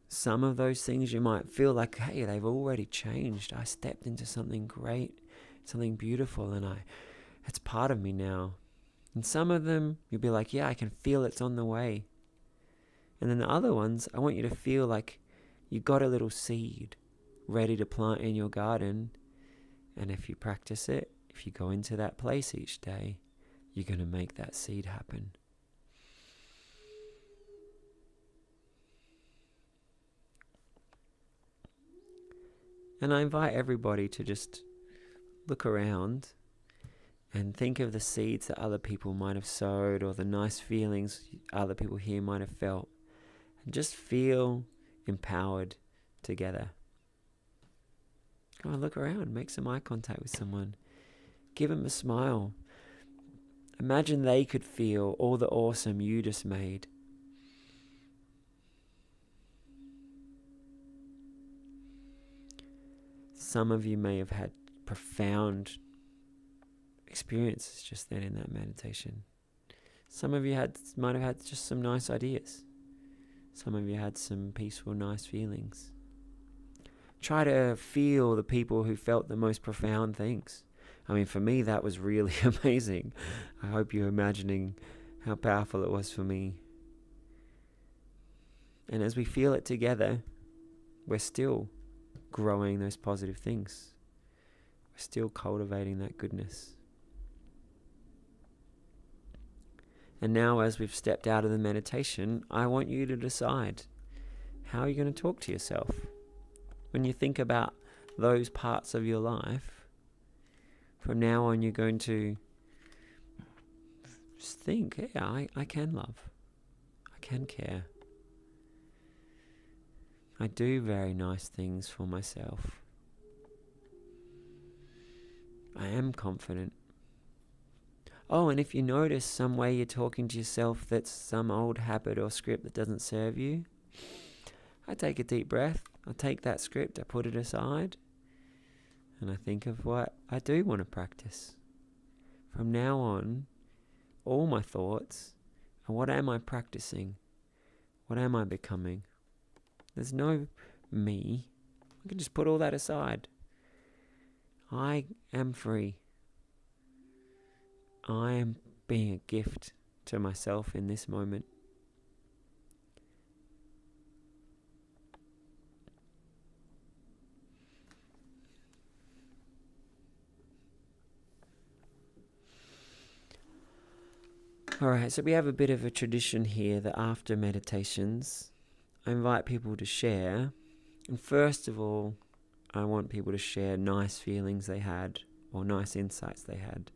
Some of those things you might feel like, hey, they've already changed. I stepped into something great, something beautiful, and it's part of me now. And some of them, you'll be like, yeah, I can feel it's on the way. And then the other ones, I want you to feel like you got a little seed ready to plant in your garden. And if you practice it, if you go into that place each day, you're going to make that seed happen. And I invite everybody to just look around and think of the seeds that other people might have sowed, or the nice feelings other people here might have felt. And just feel empowered together. Go and look around, make some eye contact with someone. Give them a smile. Imagine they could feel all the awesome you just made. Some of you may have had profound experiences just then in that meditation. Some of you might have had just some nice ideas. Some of you had some peaceful, nice feelings. Try to feel the people who felt the most profound things. I mean, for me, that was really amazing. I hope you're imagining how powerful it was for me. And as we feel it together, we're still growing those positive things. We're still cultivating that goodness. And now, as we've stepped out of the meditation, I want you to decide how you're going to talk to yourself. When you think about those parts of your life, from now on, you're going to just think, yeah, I can love. I can care. I do very nice things for myself. I am confident. Oh, and if you notice some way you're talking to yourself that's some old habit or script that doesn't serve you, I take a deep breath. I take that script, I put it aside, and I think of what I do want to practice. From now on, all my thoughts are, what am I practicing? What am I becoming? There's no me. I can just put all that aside. I am free. I am being a gift to myself in this moment. Alright, so we have a bit of a tradition here that after meditations, I invite people to share. And first of all, I want people to share nice feelings they had or nice insights they had.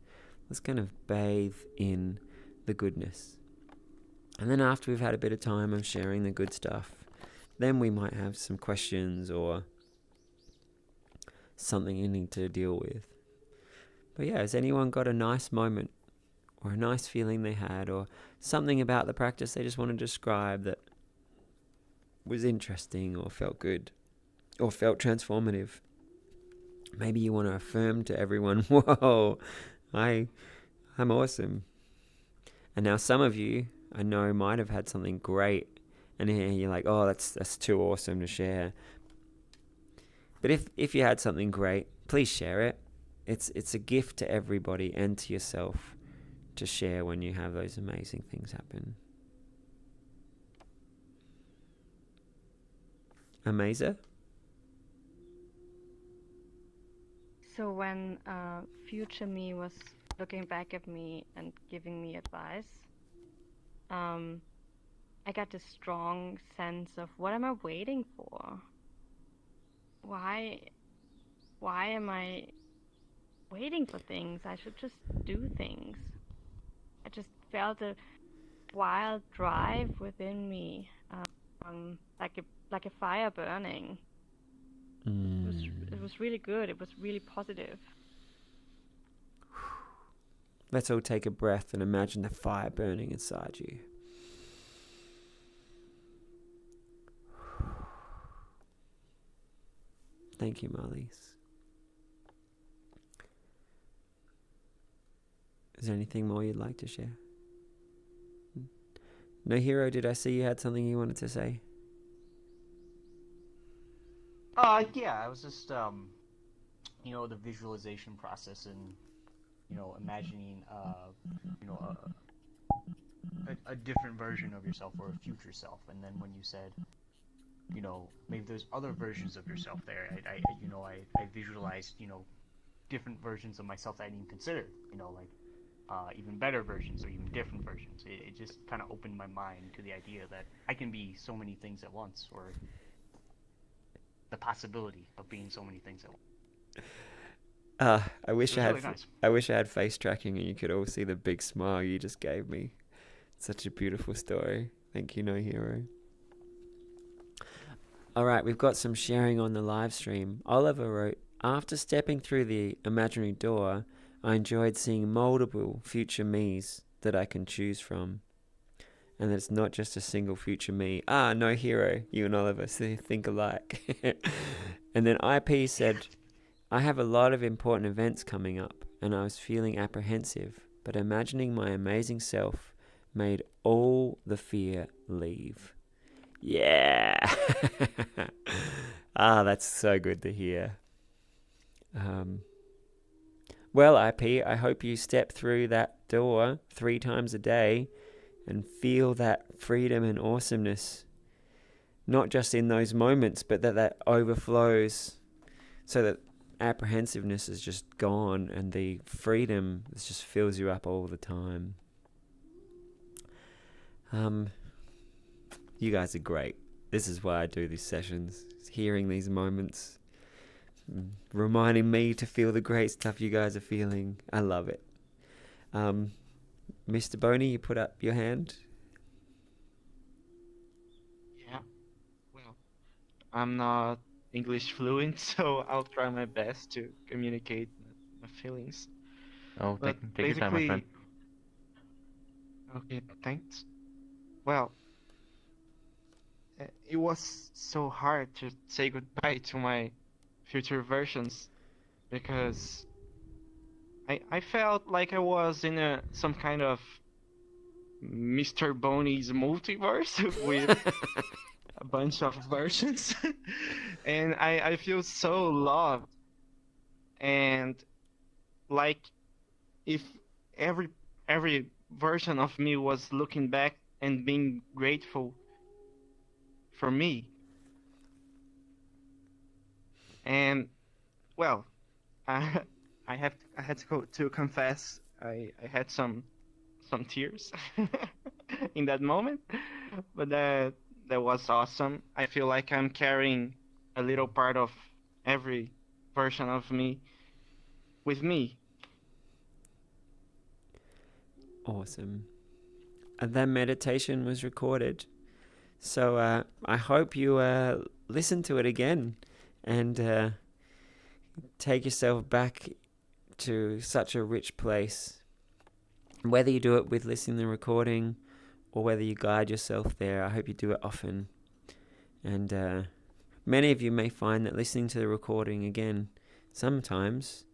Let's kind of bathe in the goodness. And then after we've had a bit of time of sharing the good stuff, then we might have some questions or something you need to deal with. But yeah, has anyone got a nice moment or a nice feeling they had or something about the practice they just want to describe that was interesting or felt good or felt transformative? Maybe you want to affirm to everyone, whoa, I'm awesome. And now some of you, I know, might have had something great, and you're like, oh, that's too awesome to share. But if you had something great, please share it. It's a gift to everybody and to yourself to share when you have those amazing things happen. Amazer? So when future me was looking back at me and giving me advice, I got this strong sense of, what am I waiting for? Why am I waiting for things? I should just do things. I just felt a wild drive within me, like a fire burning. It was really good. It was really positive. Let's all take a breath and imagine the fire burning inside you. Thank you, Marlies. Is there anything more you'd like to share? No Hero, did I see you had something you wanted to say? Yeah, I was just, the visualization process and, imagining, a different version of yourself or a future self. And then when you said, maybe there's other versions of yourself there, I visualized, different versions of myself that I didn't even consider, even better versions or even different versions. It just kind of opened my mind to the idea that I can be so many things at once, or the possibility of being so many things at once. I wish really nice. I wish I had face tracking and you could all see the big smile you just gave me. Such a beautiful story. Thank you, No Hero. All right, we've got some sharing on the live stream. Oliver wrote, after stepping through the imaginary door, I enjoyed seeing multiple future me's that I can choose from. And it's not just a single future me. No Hero, you and Oliver think alike. And then IP said, I have a lot of important events coming up, and I was feeling apprehensive, but imagining my amazing self made all the fear leave. Yeah. That's so good to hear. Well, IP, I hope you step through that door 3 times a day and feel that freedom and awesomeness, not just in those moments, but that overflows so that apprehensiveness is just gone and the freedom just fills you up all the time. You guys are great. This is why I do these sessions. Hearing these moments, reminding me to feel the great stuff you guys are feeling. I love it. Mr. Boney, you put up your hand. Yeah. Well, I'm not English fluent, so I'll try my best to communicate my feelings. Oh, But take your time, my friend. Okay, thanks. Well, it was so hard to say goodbye to my future versions because I felt like I was in some kind of Mr. Boney's multiverse with a bunch of versions, and I feel so loved, and like if every version of me was looking back and being grateful for me. And well, I I had to go to confess I had some tears in that moment, but that was awesome. I feel like I'm carrying a little part of every version of me with me. Awesome. And that meditation was recorded. So I hope you listen to it again and take yourself back to such a rich place. Whether you do it with listening to the recording or whether you guide yourself there, I hope you do it often. And many of you may find that listening to the recording again sometimes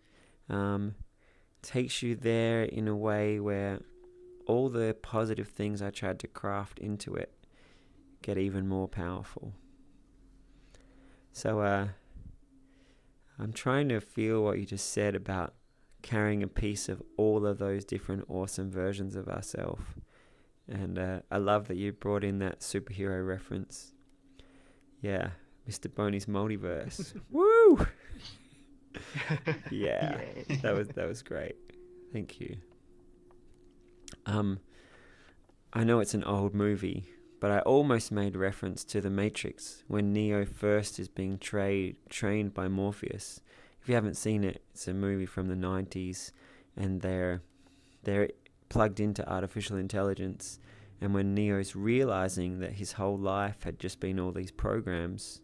takes you there in a way where all the positive things I tried to craft into it get even more powerful. So I'm trying to feel what you just said about carrying a piece of all of those different awesome versions of ourselves. And I love that you brought in that superhero reference. Yeah, Mr. Boney's multiverse. Woo! Yeah, that was great. Thank you. I know it's an old movie, but I almost made reference to The Matrix when Neo first is being trained by Morpheus. If you haven't seen it, it's a movie from the 90s, and they're plugged into artificial intelligence, and when Neo's realizing that his whole life had just been all these programs,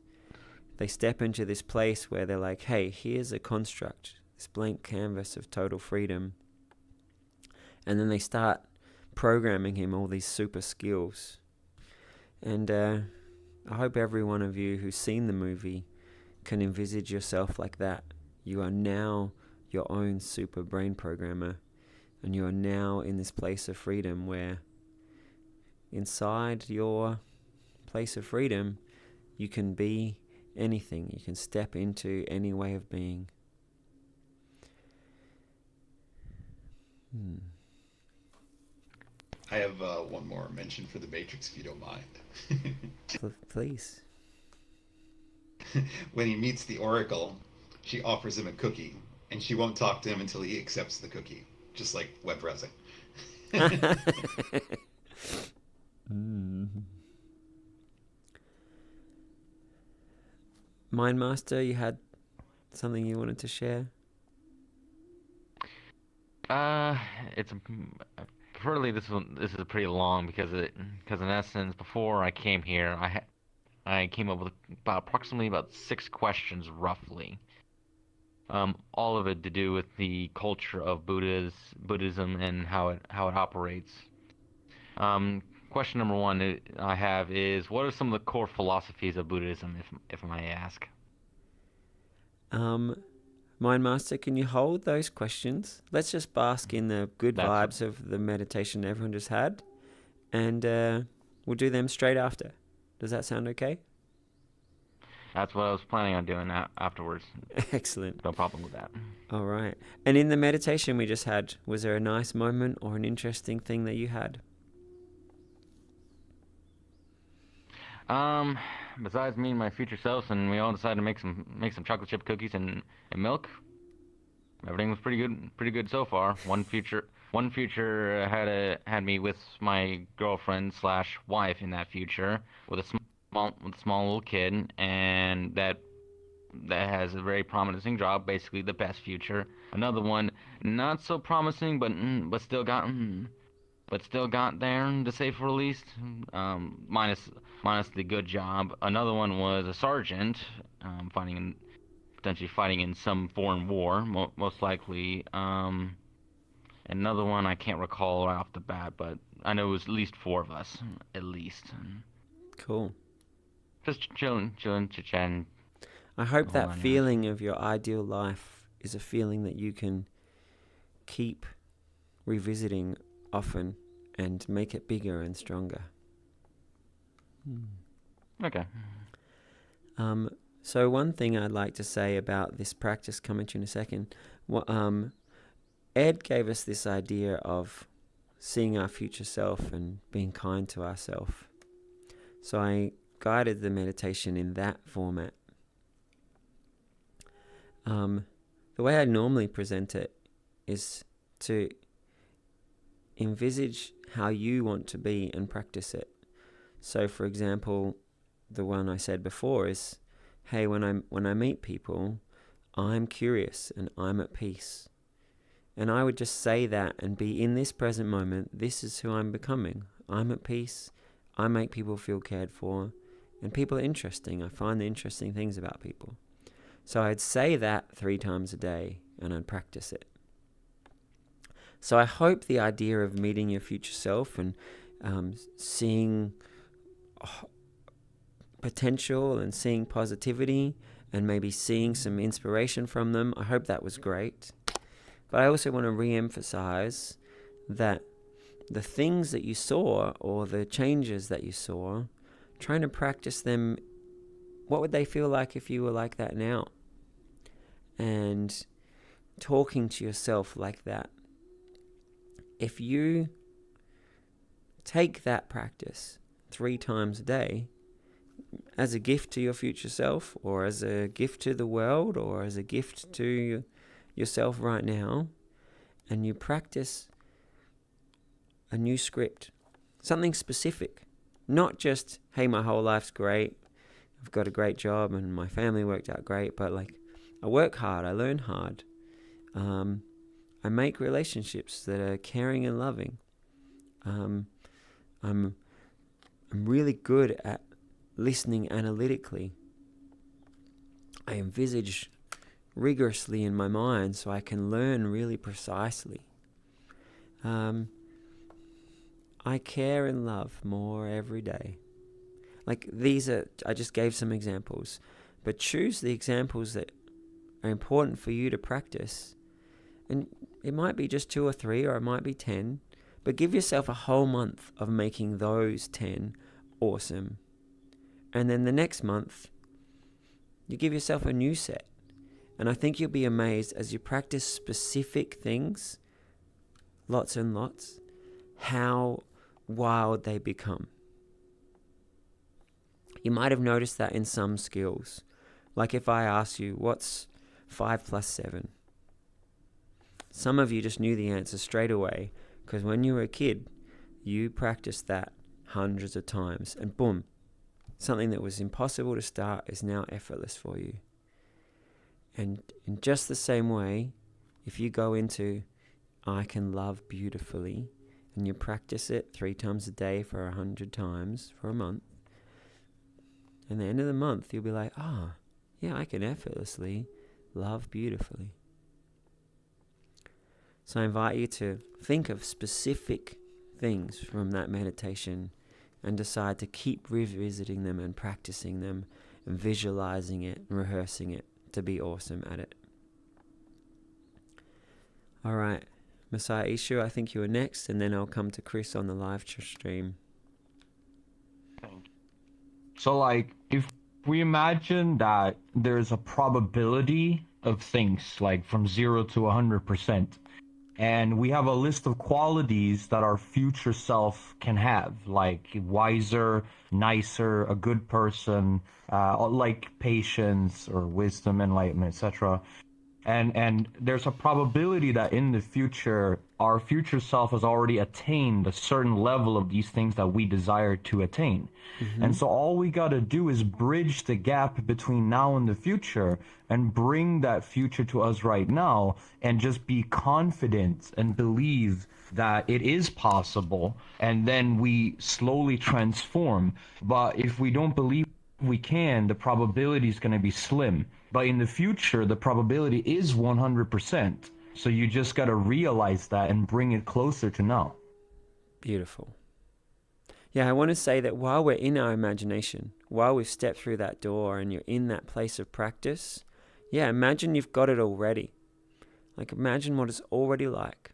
they step into this place where they're like, hey, here's a construct, this blank canvas of total freedom. And then they start programming him all these super skills. And I hope every one of you who's seen the movie can envisage yourself like that. You are now your own super brain programmer, and you are now in this place of freedom where inside your place of freedom you can be anything. You can step into any way of being. I have one more mention for The Matrix, if you don't mind. Please. When he meets the Oracle, she offers him a cookie, and she won't talk to him until he accepts the cookie, just like web browsing. Mindmaster, you had something you wanted to share? It's preferably this is pretty long because in essence before I came here I came up with approximately about 6 questions roughly. All of it to do with the culture of Buddhism and how it operates. Question number 1 I have is, what are some of the core philosophies of Buddhism, if I may ask? Mindmaster, can you hold those questions? Let's just bask in the good vibes of the meditation everyone just had, and we'll do them straight after. Does that sound okay? That's what I was planning on doing afterwards. Excellent. No problem with that. All right. And in the meditation we just had, was there a nice moment or an interesting thing that you had? Besides me and my future selves, and we all decided to make some chocolate chip cookies and milk. Everything was pretty good so far. One future one future had me with my girlfriend slash wife in that future with a small little kid, and that has a very promising job, basically the best future. Another one, not so promising, but still got there, to say for the least. Minus the good job. Another one was a sergeant, potentially fighting in some foreign war, most likely. Another one I can't recall right off the bat, but I know it was at least 4 of us, at least. Cool. Just chilling, chit-chatting. I hope that feeling of your ideal life is a feeling that you can keep revisiting often and make it bigger and stronger. Okay. So one thing I'd like to say about this practice, coming to in a second, Ed gave us this idea of seeing our future self and being kind to ourselves. So I guided the meditation in that format. The way I normally present it is to envisage how you want to be and practice it. So, for example, the one I said before is, hey, when I meet people, I'm curious and I'm at peace. And I would just say that and be in this present moment. This is who I'm becoming. I'm at peace. I make people feel cared for. And people are interesting. I find the interesting things about people. So I'd say that 3 times a day and I'd practice it. So I hope the idea of meeting your future self and seeing potential and seeing positivity and maybe seeing some inspiration from them, I hope that was great. But I also want to re-emphasize that the things that you saw or the changes that you saw, trying to practice them, what would they feel like if you were like that now? And talking to yourself like that. If you take that practice 3 times a day as a gift to your future self, or as a gift to the world, or as a gift to yourself right now, and you practice a new script, something specific, not just, hey, my whole life's great, I've got a great job and my family worked out great, but like, I work hard, I learn hard, I make relationships that are caring and loving, I'm really good at listening analytically, I envisage rigorously in my mind so I can learn really precisely. I care and love more every day. Like, I just gave some examples, but choose the examples that are important for you to practice. And it might be just 2 or 3, or it might be 10, but give yourself a whole month of making those 10 awesome. And then the next month, you give yourself a new set. And I think you'll be amazed as you practice specific things, lots and lots, how wild they become. You might have noticed that in some skills. Like if I ask you, what's 5 plus 7? Some of you just knew the answer straight away, because when you were a kid, you practiced that hundreds of times, and boom, something that was impossible to start is now effortless for you. And in just the same way, if you go into I can love beautifully, and you practice it 3 times a day for 100 times for a month, at the end of the month, you'll be like, yeah, I can effortlessly love beautifully. So I invite you to think of specific things from that meditation and decide to keep revisiting them and practicing them and visualizing it and rehearsing it to be awesome at it. All right, Messiah Ishu, I think you are next, and then I'll come to Chris on the live stream. So, like, if we imagine that there's a probability of things, like from 0 to 100%, and we have a list of qualities that our future self can have, like wiser, nicer, a good person, like patience or wisdom, enlightenment, etc. And there's a probability that in the future our future self has already attained a certain level of these things that we desire to attain. And so all we got to do is bridge the gap between now and the future and bring that future to us right now, and just be confident and believe that it is possible, and then we slowly transform. But if we don't believe we can, the probability is going to be slim. But in the future, the probability is 100%. So you just got to realize that and bring it closer to now. Beautiful. Yeah, I want to say that while we're in our imagination, while we've stepped through that door and you're in that place of practice, yeah, imagine you've got it already. Like, imagine what it's already like.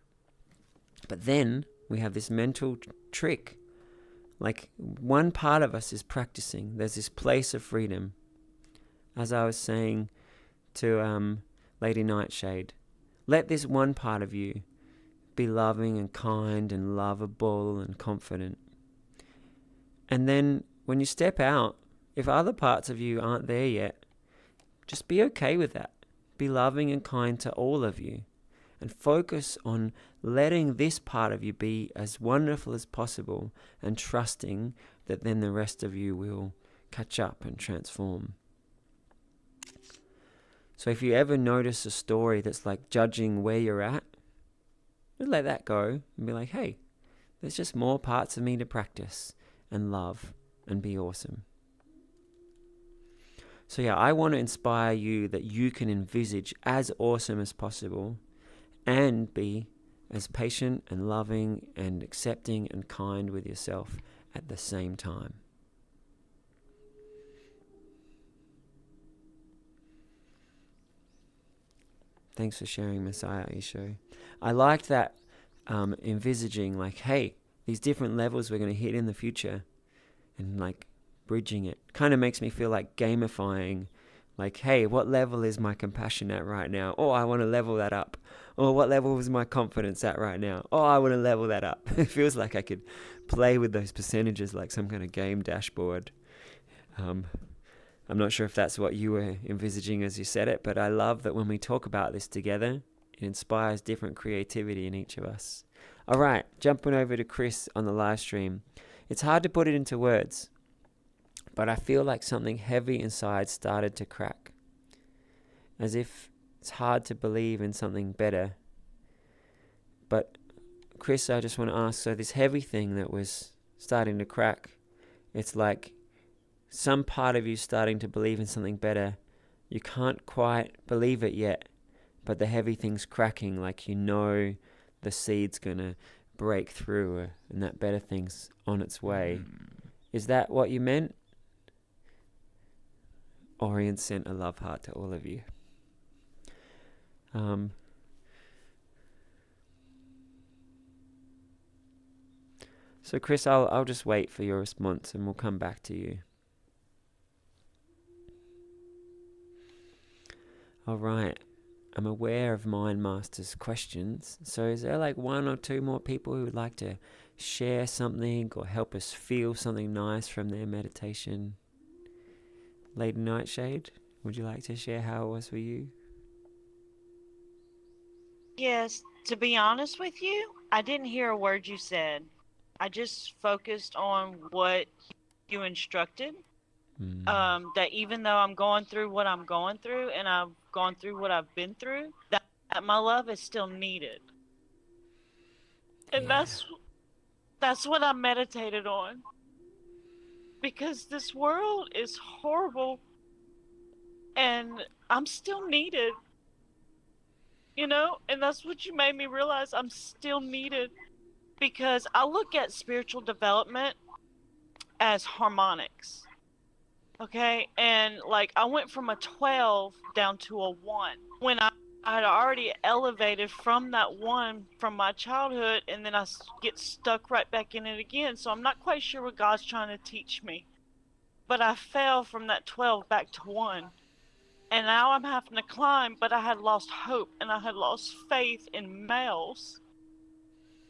But then we have this mental trick. Like, one part of us is practicing. There's this place of freedom. As I was saying to Lady Nightshade, let this one part of you be loving and kind and lovable and confident. And then when you step out, if other parts of you aren't there yet, just be okay with that. Be loving and kind to all of you. And focus on letting this part of you be as wonderful as possible, and trusting that then the rest of you will catch up and transform. So if you ever notice a story that's like judging where you're at, just let that go and be like, hey, there's just more parts of me to practice and love and be awesome. So yeah, I want to inspire you that you can envisage as awesome as possible and be as patient and loving and accepting and kind with yourself at the same time. Thanks for sharing, Messiah Isho. I liked that envisaging, like, hey, these different levels we're going to hit in the future, and like bridging it. Kind of makes me feel like gamifying, like, hey, what level is my compassion at right now? Oh, I want to level that up. Or what level is my confidence at right now? Oh, I want to level that up. It feels like I could play with those percentages like some kind of game dashboard. I'm not sure if that's what you were envisaging as you said it, but I love that when we talk about this together, it inspires different creativity in each of us. All right, jumping over to Chris on the live stream. It's hard to put it into words, but I feel like something heavy inside started to crack. As if it's hard to believe in something better. But Chris, I just want to ask, so this heavy thing that was starting to crack, it's like some part of you starting to believe in something better. You can't quite believe it yet, but the heavy thing's cracking, like you know the seed's going to break through and that better thing's on its way. Is that what you meant? Orient sent a love heart to all of you. So Chris, I'll just wait for your response and we'll come back to you. All right. I'm aware of Mind Master's questions. So is there like one or two more people who would like to share something or help us feel something nice from their meditation? Lady Nightshade, would you like to share how it was for you? Yes, to be honest with you, I didn't hear a word you said. I just focused on what you instructed. That even though I'm going through what I'm going through, and I've gone through what I've been through, that my love is still needed. And that's what I meditated on. Because this world is horrible, and I'm still needed. You know, and that's what you made me realize, I'm still needed. Because I look at spiritual development as harmonics. Okay, and like I went from a 12 down to a 1 when I had already elevated from that 1 from my childhood, and then I get stuck right back in it again. So I'm not quite sure what God's trying to teach me, but I fell from that 12 back to 1, and now I'm having to climb. But I had lost hope and I had lost faith in males,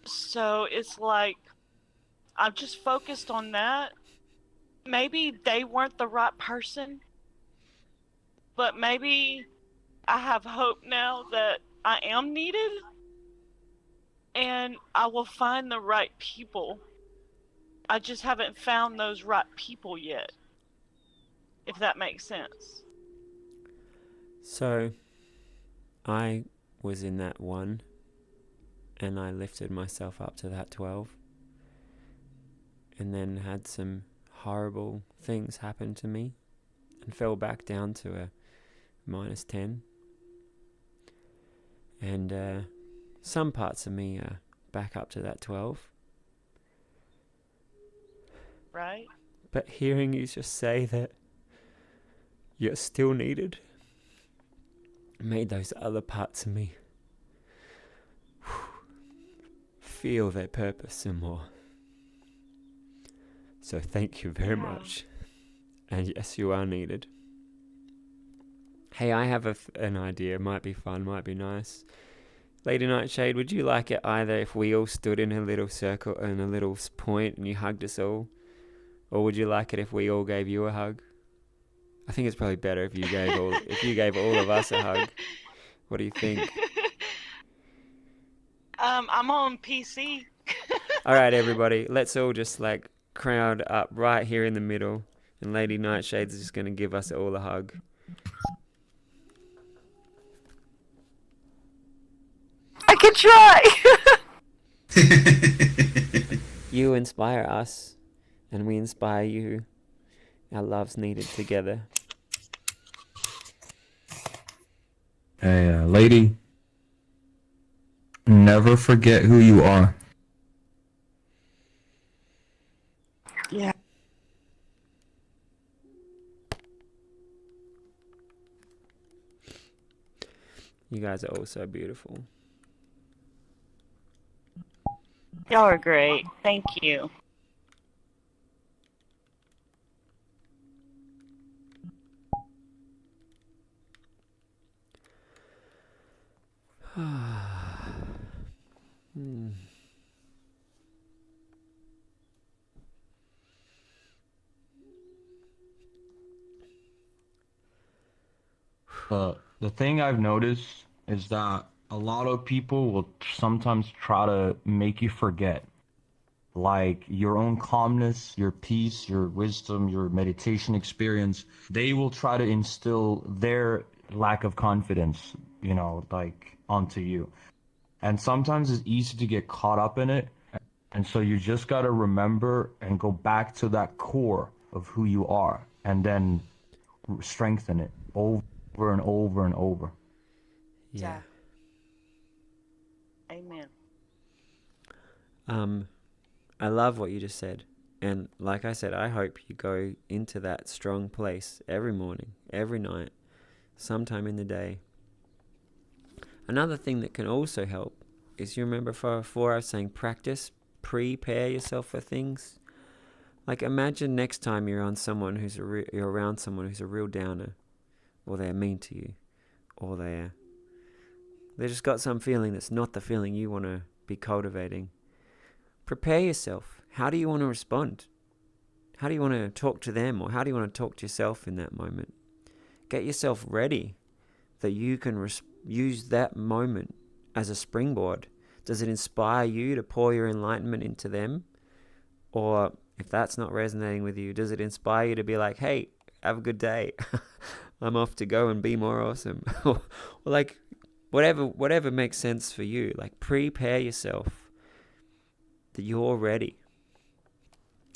so it's like I'm just focused on that. Maybe they weren't the right person, but maybe I have hope now that I am needed, and I will find the right people. I just haven't found those right people yet, if that makes sense. So, I was in that 1, and I lifted myself up to that 12, and then had some horrible things happen to me, and fell back down to a -10. And some parts of me are back up to that 12. Right? But hearing you just say that you're still needed made those other parts of me feel their purpose some more. So thank you very much. And yes, you are needed. Hey, I have an idea. Might be fun, might be nice. Lady Nightshade, would you like it either if we all stood in a little circle and a little point and you hugged us all? Or would you like it if we all gave you a hug? I think it's probably better if you gave all of us a hug. What do you think? I'm on PC. All right, everybody, let's all just like crowd up right here in the middle, and Lady Nightshade's just going to give us all a hug. I can try. You inspire us, and we inspire you. Our love's needed together. Hey, lady, never forget who you are. Yeah. You guys are all so beautiful. Y'all are great. Thank you. The thing I've noticed is that a lot of people will sometimes try to make you forget, like your own calmness, your peace, your wisdom, your meditation experience. They will try to instill their lack of confidence, like onto you. And sometimes it's easy to get caught up in it. And so you just got to remember and go back to that core of who you are, and then strengthen it over and over and over. Yeah. Amen. I love what you just said. And like I said, I hope you go into that strong place every morning, every night, sometime in the day. Another thing that can also help is, you remember before I was saying prepare yourself for things. Like imagine next time you're around someone who's a real downer, or they're mean to you, or they just got some feeling that's not the feeling you want to be cultivating. Prepare yourself. How do you want to respond? How do you want to talk to them, or how do you want to talk to yourself in that moment? Get yourself ready that you can use that moment as a springboard. Does it inspire you to pour your enlightenment into them? Or if that's not resonating with you, does it inspire you to be like, hey, have a good day. I'm off to go and be more awesome. Or like whatever makes sense for you. Like prepare yourself that you're ready.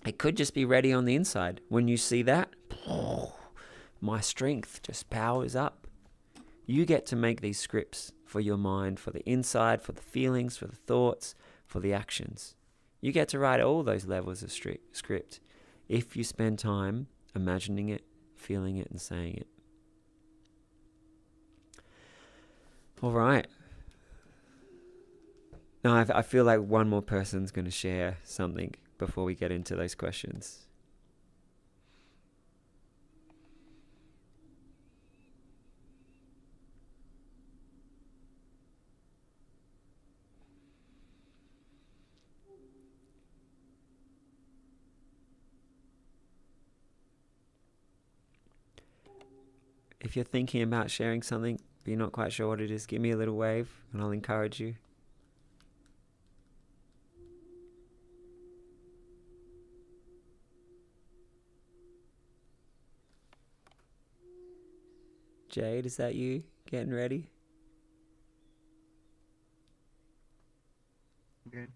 It could just be ready on the inside. When you see that, my strength just powers up. You get to make these scripts for your mind, for the inside, for the feelings, for the thoughts, for the actions. You get to write all those levels of script if you spend time imagining it, feeling it, and saying it. All right. Now, I feel like one more person's going to share something before we get into those questions. If you're thinking about sharing something, but you're not quite sure what it is, give me a little wave and I'll encourage you. Jade, is that you getting ready? Good.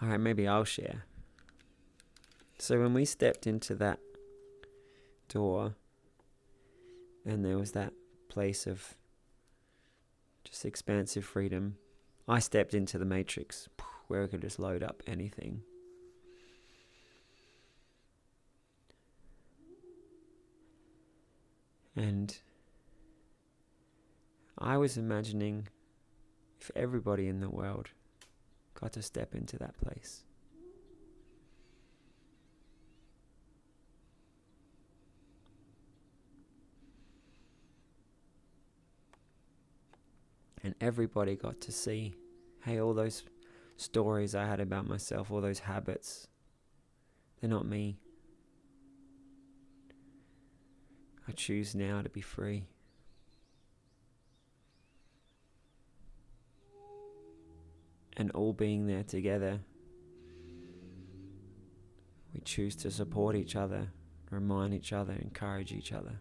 All right, maybe I'll share. So when we stepped into that door and there was that place of just expansive freedom, I stepped into the matrix where I could just load up anything. And I was imagining if everybody in the world got to step into that place. And everybody got to see, hey, all those stories I had about myself, all those habits, they're not me. I choose now to be free. And all being there together, we choose to support each other, remind each other, encourage each other.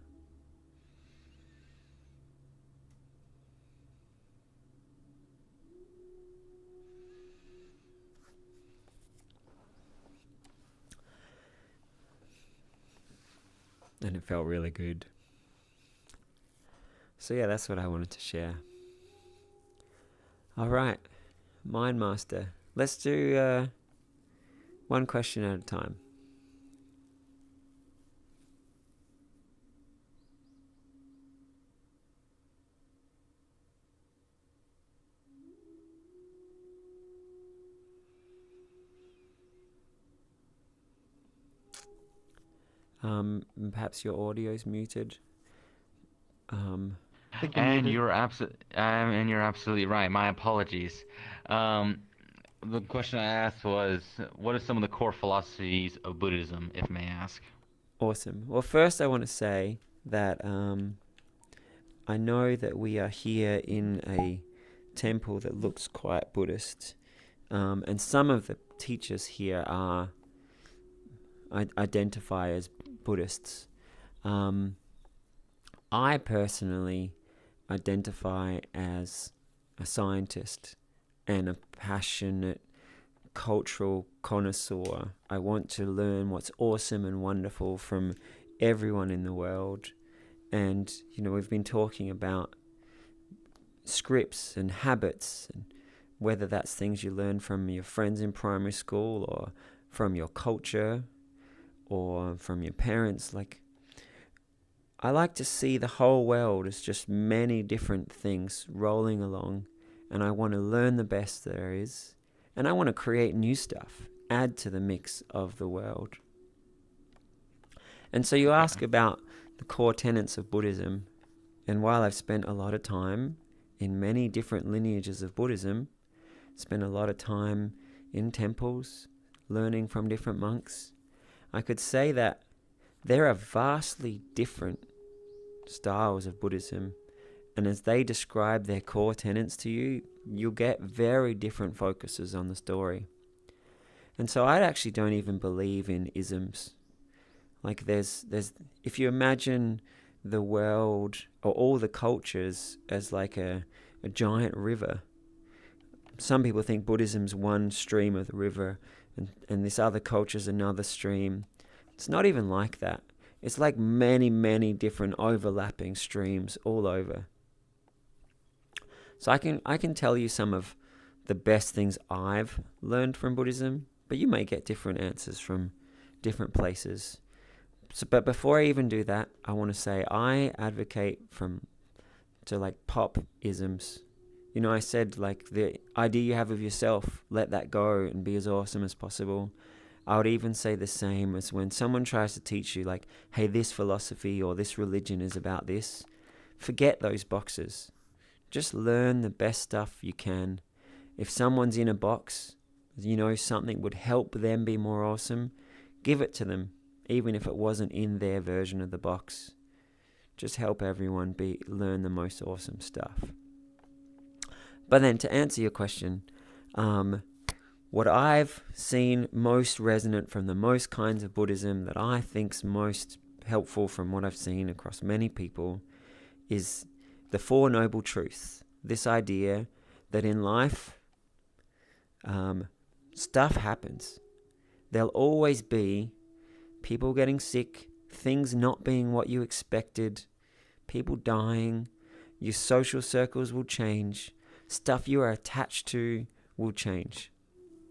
And it felt really good. So yeah, that's what I wanted to share. All right, Mind Master. Let's do one question at a time. Perhaps your audio's muted. And you're absolutely right. My apologies. The question I asked was, what are some of the core philosophies of Buddhism, if may ask? Awesome. Well, first I want to say that I know that we are here in a temple that looks quite Buddhist, and some of the teachers here identify as Buddhists. I personally identify as a scientist and a passionate cultural connoisseur. I want to learn what's awesome and wonderful from everyone in the world. And, we've been talking about scripts and habits, and whether that's things you learn from your friends in primary school or from your culture or from your parents. I like to see the whole world as just many different things rolling along, and I want to learn the best there is, and I want to create new stuff, add to the mix of the world. And so you ask about the core tenets of Buddhism, and while I've spent a lot of time in many different lineages of Buddhism, spent a lot of time in temples, learning from different monks, I could say that there are vastly different styles of Buddhism, and as they describe their core tenets to you, you'll get very different focuses on the story. And so I actually don't even believe in isms. There's if you imagine the world or all the cultures as like a giant river, some people think Buddhism's one stream of the river, and this other culture's another stream. It's not even like that. It's like many, many different overlapping streams all over. So I can tell you some of the best things I've learned from Buddhism, but you may get different answers from different places. But before I even do that, I want to say I advocate to pop isms. I said the idea you have of yourself, let that go and be as awesome as possible. I would even say the same as when someone tries to teach you hey, this philosophy or this religion is about this. Forget those boxes. Just learn the best stuff you can. If someone's in a box, you know something would help them be more awesome, give it to them, even if it wasn't in their version of the box. Just help everyone learn the most awesome stuff. But then to answer your question, what I've seen most resonant from the most kinds of Buddhism that I think's most helpful from what I've seen across many people is the Four Noble Truths. This idea that in life, stuff happens. There'll always be people getting sick, things not being what you expected, people dying, your social circles will change, stuff you are attached to will change.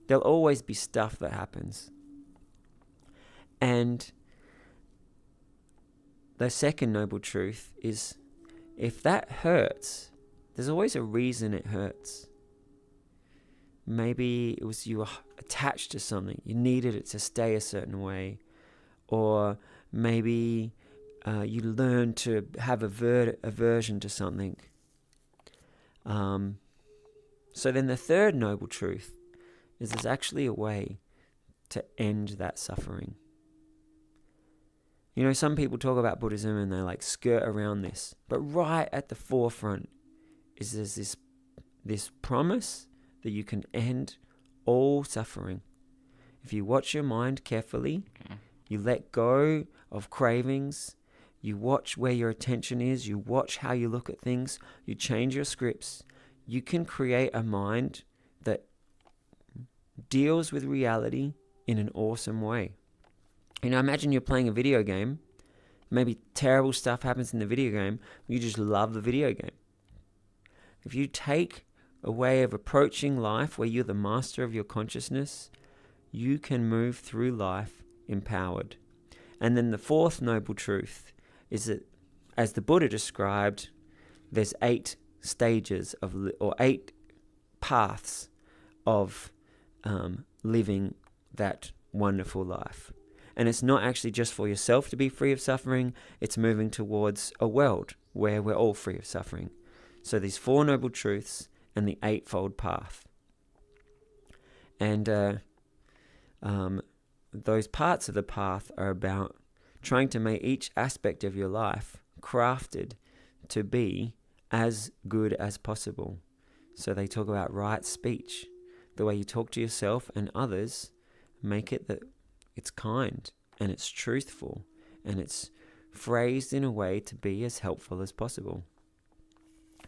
There'll always be stuff that happens. And the second noble truth is, if that hurts, there's always a reason it hurts. Maybe it was you were attached to something. You needed it to stay a certain way. Or maybe you learned to have aversion to something. So then the third noble truth is there's actually a way to end that suffering. You know, some people talk about Buddhism and they like skirt around this. But right at the forefront is there's this promise that you can end all suffering. If you watch your mind carefully, you let go of cravings, you watch where your attention is, you watch how you look at things, you change your scripts, you can create a mind that deals with reality in an awesome way. You know, imagine you're playing a video game, maybe terrible stuff happens in the video game, you just love the video game. If you take a way of approaching life where you're the master of your consciousness, you can move through life empowered. And then the fourth noble truth is that, as the Buddha described, there's 8 stages or 8 paths of living that wonderful life. And it's not actually just for yourself to be free of suffering, it's moving towards a world where we're all free of suffering. So these 4 noble truths and the 8-fold path. And those parts of the path are about trying to make each aspect of your life crafted to be as good as possible. So they talk about right speech, the way you talk to yourself and others, make it that it's kind and it's truthful and it's phrased in a way to be as helpful as possible.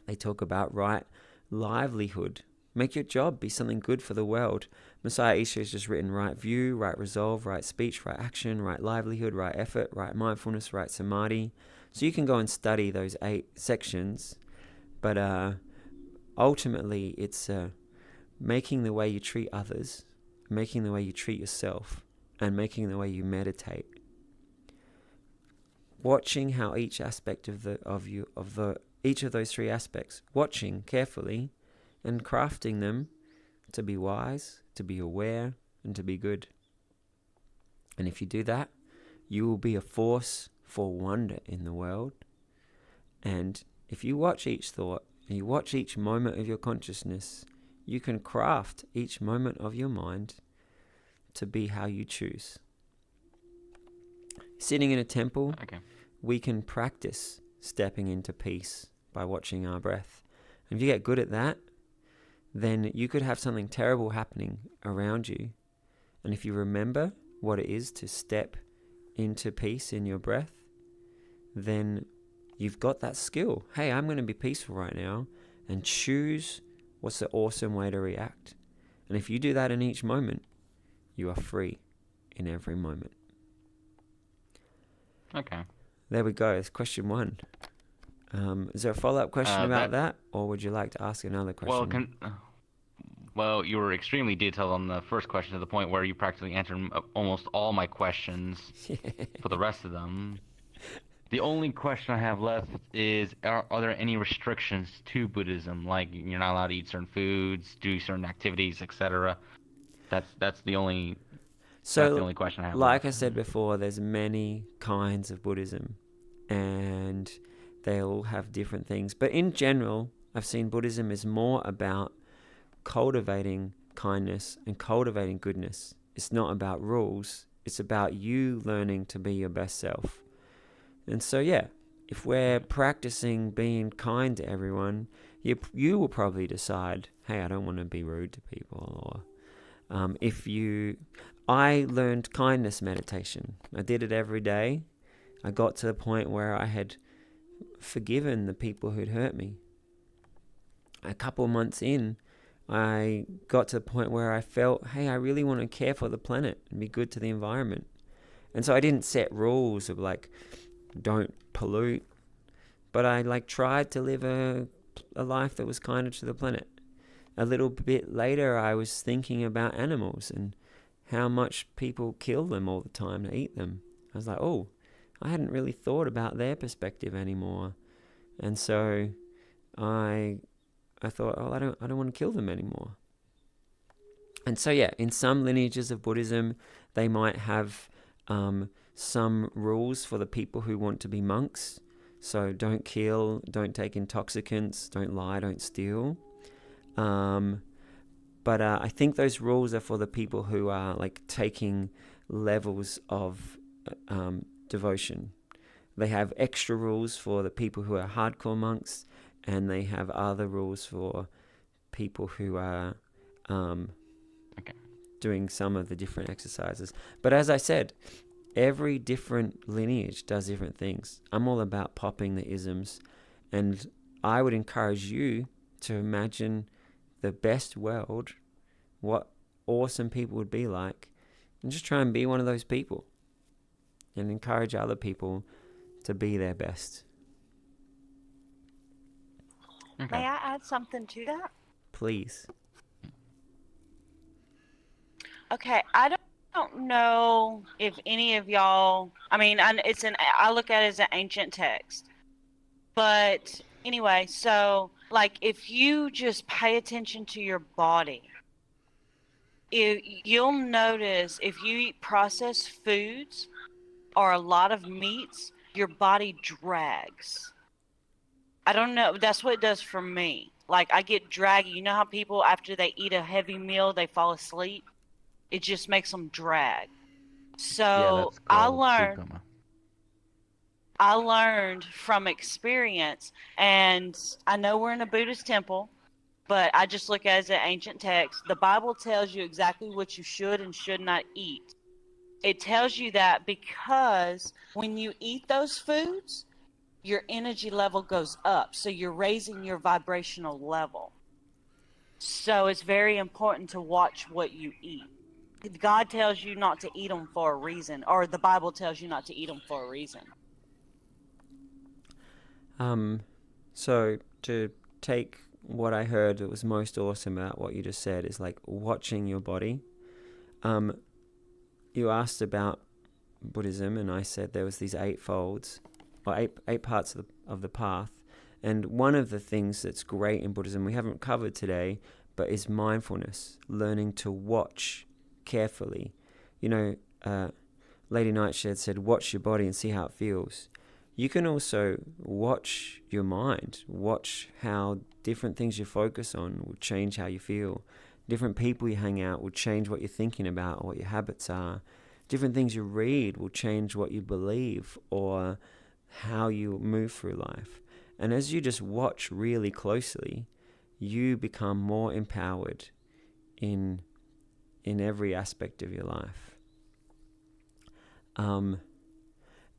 They talk about right livelihood. Make your job be something good for the world. Messiah Isha has just written right view, right resolve, right speech, right action, right livelihood, right effort, right mindfulness, right samadhi. So you can go and study those 8 sections, but ultimately it's making the way you treat others, making the way you treat yourself, and making the way you meditate. Watching how each aspect of each of those 3 aspects, watching carefully and crafting them to be wise, to be aware, and to be good. And if you do that, you will be a force for wonder in the world. And if you watch each thought, and you watch each moment of your consciousness, you can craft each moment of your mind to be how you choose. Sitting in a temple, we can practice stepping into peace by watching our breath. And if you get good at that, then you could have something terrible happening around you. And if you remember what it is to step into peace in your breath, then you've got that skill. Hey, I'm going to be peaceful right now and choose what's the awesome way to react. And if you do that in each moment, you are free in every moment. Okay. There we go. It's question 1. Is there a follow-up question about that, or would you like to ask another question? Well, you were extremely detailed on the first question to the point where you practically answered almost all my questions for the rest of them. The only question I have left is, are there any restrictions to Buddhism? Like, you're not allowed to eat certain foods, do certain activities, etc. That's the only question I have like left. I said before, there's many kinds of Buddhism, and they all have different things. But in general, I've seen Buddhism is more about cultivating kindness and cultivating goodness. It's not about rules. It's about you learning to be your best self. And so, yeah, if we're practicing being kind to everyone, you will probably decide, hey, I don't want to be rude to people. Or I learned kindness meditation. I did it every day. I got to the point where I had forgiven the people who'd hurt me. A couple of months in, I got to the point where I felt, hey, I really want to care for the planet and be good to the environment. And so I didn't set rules of like, don't pollute, but I like tried to live a life that was kinder to the planet. A little bit later, I was thinking about animals and how much people kill them all the time to eat them. I was like, oh, I hadn't really thought about their perspective anymore. And so I thought, oh, I don't want to kill them anymore. And so, yeah, in some lineages of Buddhism, they might have some rules for the people who want to be monks. So don't kill, don't take intoxicants, don't lie, don't steal. But I think those rules are for the people who are like taking levels of devotion. They have extra rules for the people who are hardcore monks, and they have other rules for people who are doing some of the different exercises. But as I said, every different lineage does different things. I'm all about popping the isms, and I would encourage you to imagine the best world, what awesome people would be like, and just try and be one of those people and encourage other people to be their best. Okay. May I add something to that? Please. Okay, I don't know if any of y'all, I mean, I look at it as an ancient text. But anyway, so like if you just pay attention to your body, you'll notice if you eat processed foods or a lot of meats, your body drags. I don't know, that's what it does for me. Like I get draggy. You know how people after they eat a heavy meal, they fall asleep? It just makes them drag. So I learned from experience, and I know we're in a Buddhist temple, but I just look at it as an ancient text. The Bible tells you exactly what you should and should not eat. It tells you that because when you eat those foods, your energy level goes up. So you're raising your vibrational level. So it's very important to watch what you eat. God tells you not to eat them for a reason, or the Bible tells you not to eat them for a reason. So to take what I heard that was most awesome about what you just said is like watching your body. You asked about Buddhism, and I said there was these 8 folds, or eight parts of the path. And one of the things that's great in Buddhism we haven't covered today, but is mindfulness, learning to watch carefully. You know, Lady Nightshade said, watch your body and see how it feels. You can also watch your mind, watch how different things you focus on will change how you feel. Different people you hang out will change what you're thinking about or what your habits are. Different things you read will change what you believe or how you move through life. And as you just watch really closely, you become more empowered in every aspect of your life.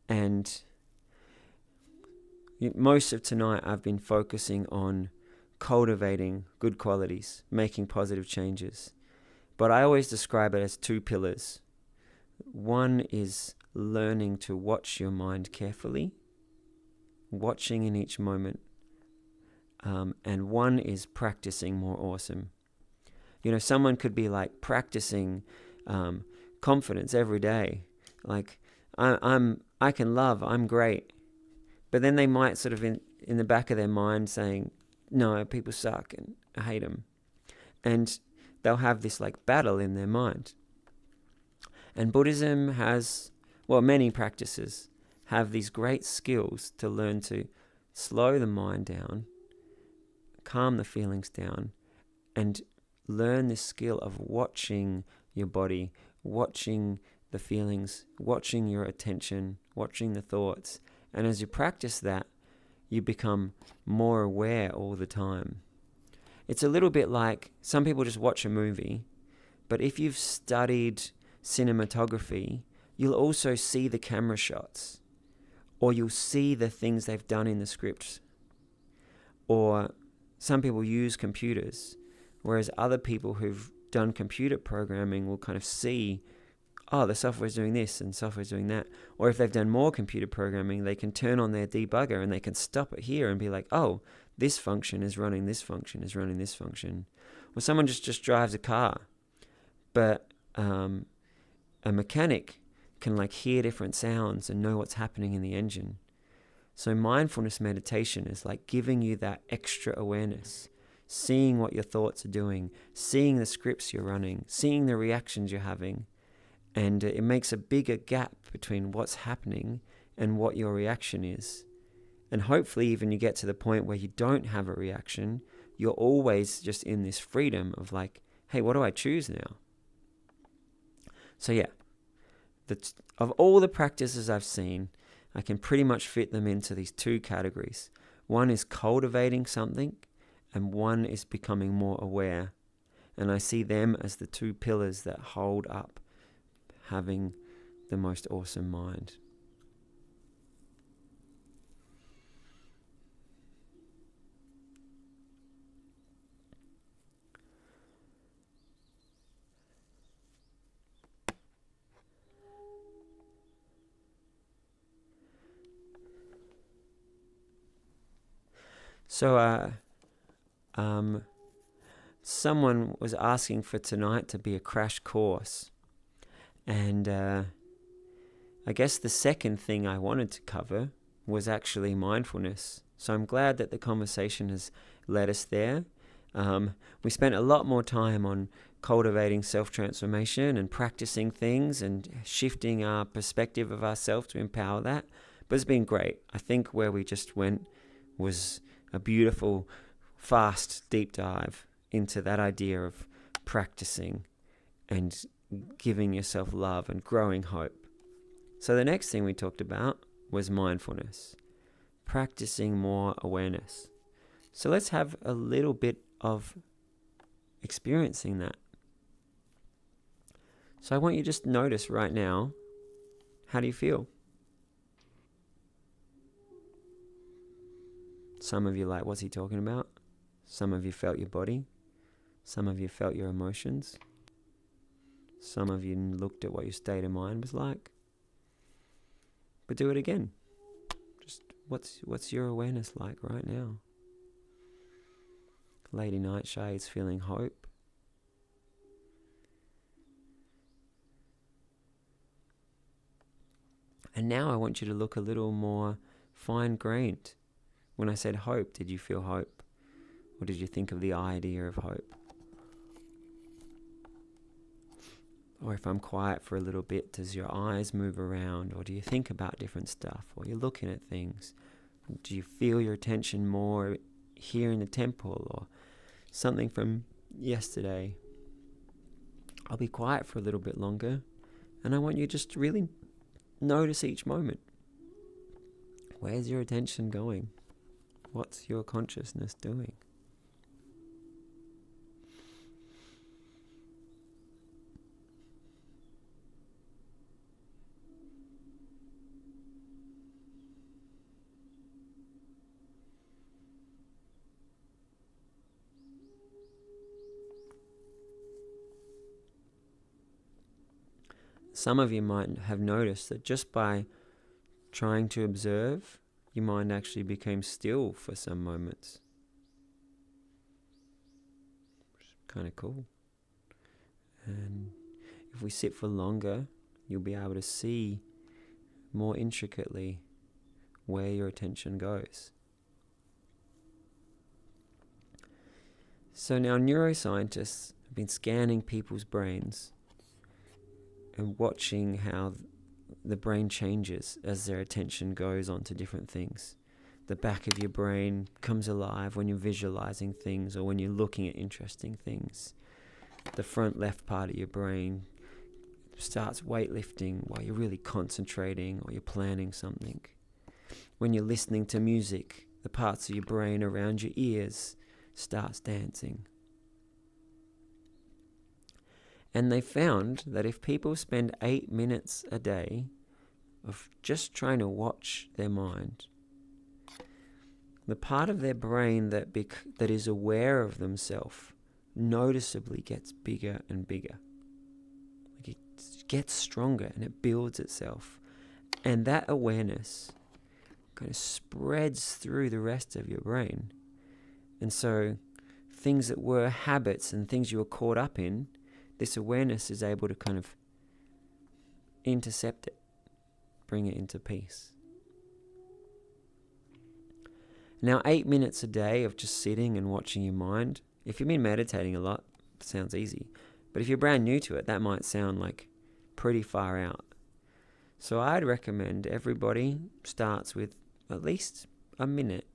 And most of tonight I've been focusing on cultivating good qualities, making positive changes. But I always describe it as 2 pillars. One is learning to watch your mind carefully, watching in each moment. And one is practicing more awesome. You know, someone could be like practicing confidence every day. Like, I can love, I'm great. But then they might sort of in the back of their mind saying, no, people suck and I hate them. And they'll have this like battle in their mind. And Buddhism has, many practices have these great skills to learn to slow the mind down, calm the feelings down, and learn this skill of watching your body, watching the feelings, watching your attention, watching the thoughts. And as you practice that, you become more aware all the time. It's a little bit like some people just watch a movie, but if you've studied cinematography, you'll also see the camera shots, or you'll see the things they've done in the scripts. Or some people use computers, whereas other people who've done computer programming will kind of see, oh, the software's doing this and software's doing that. Or if they've done more computer programming, they can turn on their debugger and they can stop it here and be like, oh, this function is running this function, is running this function. Or someone just drives a car, but a mechanic can like hear different sounds and know what's happening in the engine. So mindfulness meditation is like giving you that extra awareness, seeing what your thoughts are doing, seeing the scripts you're running, seeing the reactions you're having. And it makes a bigger gap between what's happening and what your reaction is. And hopefully even you get to the point where you don't have a reaction, you're always just in this freedom of like, hey, what do I choose now? So yeah, of all the practices I've seen, I can pretty much fit them into these two categories. One is cultivating something, and one is becoming more aware. And I see them as the two pillars that hold up having the most awesome mind. So, someone was asking for tonight to be a crash course. And I guess the second thing I wanted to cover was actually mindfulness. So I'm glad that the conversation has led us there. We spent a lot more time on cultivating self-transformation and practicing things and shifting our perspective of ourselves to empower that. But it's been great. I think where we just went was a beautiful, fast, deep dive into that idea of practicing and giving yourself love and growing hope. So the next thing we talked about was mindfulness, practicing more awareness. So let's have a little bit of experiencing that. So I want you to just notice right now, how do you feel? Some of you like, what's he talking about? Some of you felt your body. Some of you felt your emotions. Some of you looked at what your state of mind was like. But do it again. Just what's your awareness like right now? Lady Nightshade's feeling hope. And now I want you to look a little more fine-grained. When I said hope, did you feel hope? Or did you think of the idea of hope? Or if I'm quiet for a little bit, does your eyes move around? Or do you think about different stuff? Or you're looking at things? Do you feel your attention more here in the temple? Or something from yesterday? I'll be quiet for a little bit longer. And I want you just to really notice each moment. Where's your attention going? What's your consciousness doing? Some of you might have noticed that just by trying to observe, your mind actually became still for some moments. Which is kind of cool. And if we sit for longer, you'll be able to see more intricately where your attention goes. So now neuroscientists have been scanning people's brains and watching how the brain changes as their attention goes on to different things. The back of your brain comes alive when you're visualizing things or when you're looking at interesting things. the front left part of your brain starts weightlifting while you're really concentrating or you're planning something. When you're listening to music, the parts of your brain around your ears starts dancing. And they found that if people spend 8 minutes a day of just trying to watch their mind, the part of their brain that is aware of themselves noticeably gets bigger and bigger. Like it gets stronger and it builds itself. And that awareness kind of spreads through the rest of your brain. And so things that were habits and things you were caught up in, this awareness is able to kind of intercept it, bring it into peace. Now, 8 minutes a day of just sitting and watching your mind, if you've been meditating a lot, it sounds easy. But if you're brand new to it, that might sound like pretty far out. So I'd recommend everybody starts with at least a minute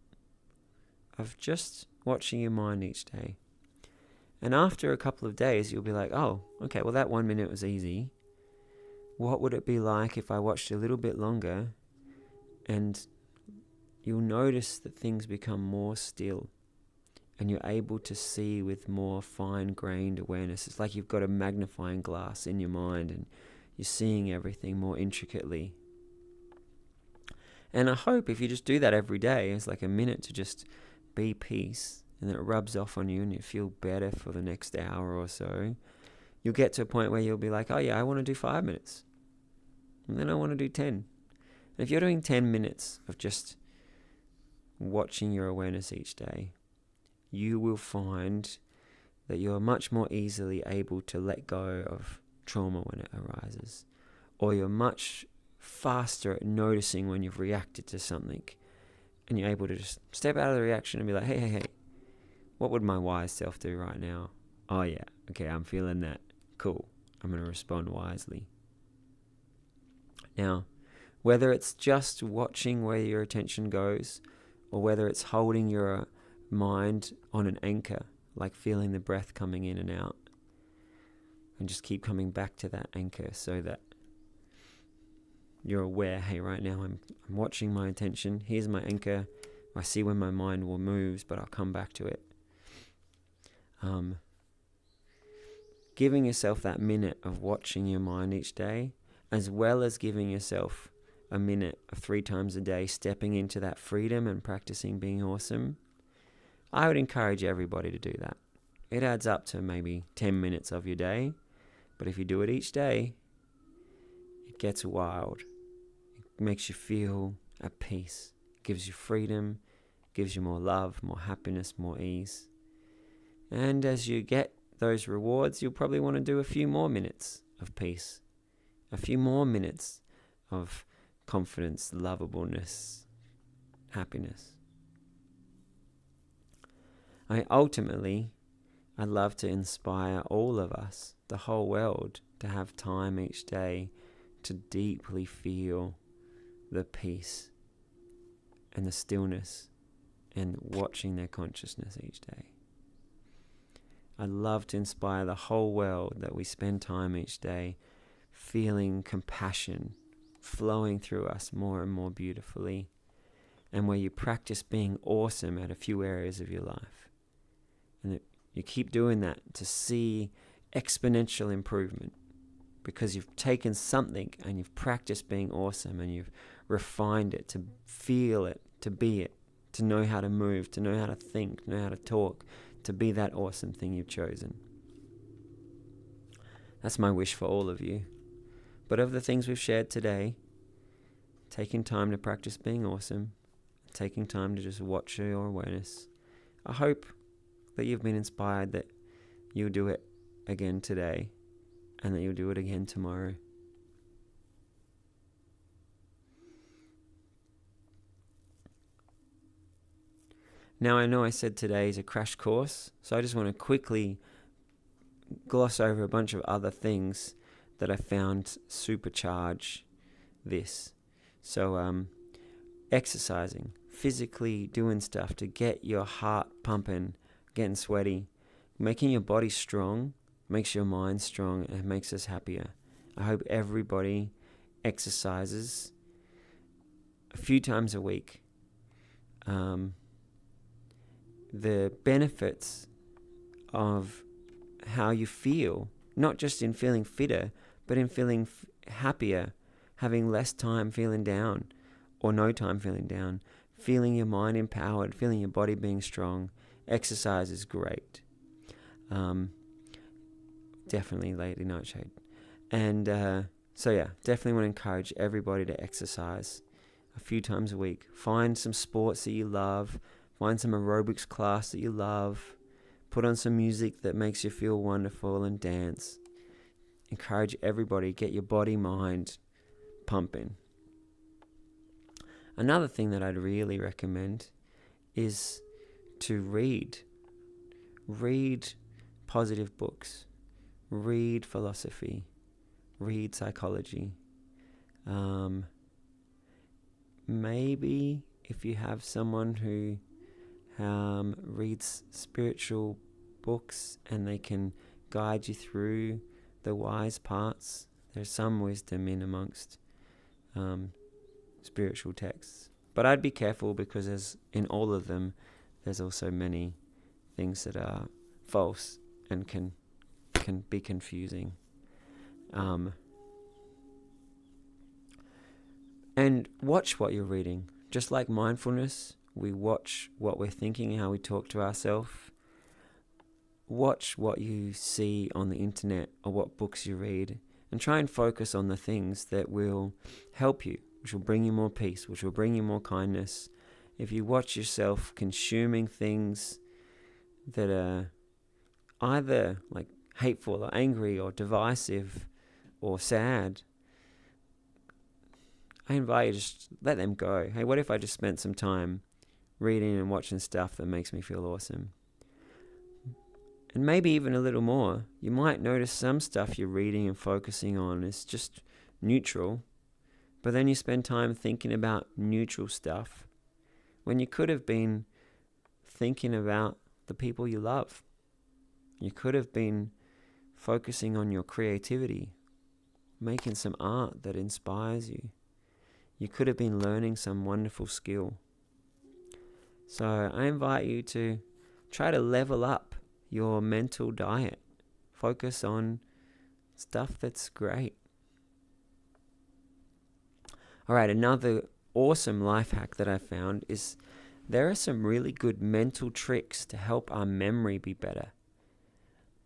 of just watching your mind each day. And after a couple of days, you'll be like, oh, okay, well that 1 minute was easy. What would it be like if I watched a little bit longer? And you'll notice that things become more still and you're able to see with more fine-grained awareness. It's like you've got a magnifying glass in your mind and you're seeing everything more intricately. And I hope if you just do that every day, it's like a minute to just be peace, and then it rubs off on you and you feel better for the next hour or so, you'll get to a point where you'll be like, oh yeah, I want to do 5 minutes. And then I want to do 10. And if you're doing 10 minutes of just watching your awareness each day, you will find that you're much more easily able to let go of trauma when it arises. Or you're much faster at noticing when you've reacted to something. And you're able to just step out of the reaction and be like, hey, what would my wise self do right now? Oh yeah, okay, I'm feeling that. Cool, I'm going to respond wisely. Now, whether it's just watching where your attention goes, or whether it's holding your mind on an anchor, like feeling the breath coming in and out, and just keep coming back to that anchor so that you're aware, hey, right now I'm watching my attention. Here's my anchor. I see when my mind will moves, but I'll come back to it. Giving yourself that minute of watching your mind each day, as well as giving yourself a minute of 3 times a day stepping into that freedom and practicing being awesome, I would encourage everybody to do that. It adds up to maybe 10 minutes of your day, but if you do it each day, it gets wild. It makes you feel at peace. It gives you freedom, gives you more love, more happiness, more ease. And as you get those rewards, you'll probably want to do a few more minutes of peace, a few more minutes of confidence, lovableness, happiness. Ultimately, I'd love to inspire all of us, the whole world, to have time each day to deeply feel the peace and the stillness and watching their consciousness each day. I'd love to inspire the whole world that we spend time each day feeling compassion flowing through us more and more beautifully, and where you practice being awesome at a few areas of your life. And that you keep doing that to see exponential improvement, because you've taken something and you've practiced being awesome and you've refined it to feel it, to be it, to know how to move, to know how to think, to know how to talk, to be that awesome thing you've chosen. That's my wish for all of you. But of the things we've shared today, taking time to practice being awesome, taking time to just watch your awareness, I hope that you've been inspired that you'll do it again today and that you'll do it again tomorrow. Now, I know I said today is a crash course, so I just want to quickly gloss over a bunch of other things that I found supercharge this. So, exercising, physically doing stuff to get your heart pumping, getting sweaty, making your body strong makes your mind strong, and makes us happier. I hope everybody exercises a few times a week. The benefits of how you feel, not just in feeling fitter, but in feeling happier, having less time feeling down, or no time feeling down, feeling your mind empowered, feeling your body being strong. Exercise is great. Definitely Lady Nightshade. And so yeah, definitely want to encourage everybody to exercise a few times a week. Find some sports that you love. Find some aerobics class that you love. Put on some music that makes you feel wonderful and dance. Encourage everybody, get your body, mind pumping. Another thing that I'd really recommend is to read. Read positive books. Read philosophy. Read psychology. Maybe if you have someone who reads spiritual books and they can guide you through the wise parts. There's some wisdom in amongst spiritual texts. But I'd be careful because as in all of them, there's also many things that are false and can be confusing. And watch what you're reading. Just like mindfulness, we watch what we're thinking, how we talk to ourselves. Watch what you see on the internet or what books you read, and try and focus on the things that will help you, which will bring you more peace, which will bring you more kindness. If you watch yourself consuming things that are either like hateful or angry or divisive or sad, I invite you to just let them go. Hey, what if I just spent some time reading and watching stuff that makes me feel awesome? And maybe even a little more. You might notice some stuff you're reading and focusing on is just neutral, but then you spend time thinking about neutral stuff when you could have been thinking about the people you love. You could have been focusing on your creativity, making some art that inspires you. You could have been learning some wonderful skill. So I invite you to try to level up your mental diet. Focus on stuff that's great. All right, another awesome life hack that I found is there are some really good mental tricks to help our memory be better.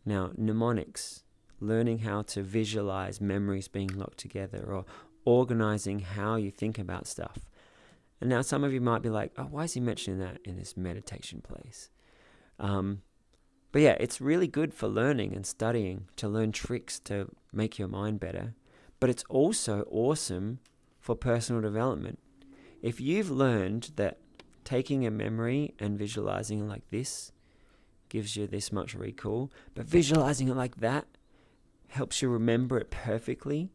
Now, mnemonics, learning how to visualize memories being locked together, or organizing how you think about stuff. And now some of you might be like, oh, why is he mentioning that in this meditation place? But yeah, it's really good for learning and studying, to learn tricks to make your mind better. But it's also awesome for personal development. If you've learned that taking a memory and visualizing it like this gives you this much recall, but visualizing it like that helps you remember it perfectly.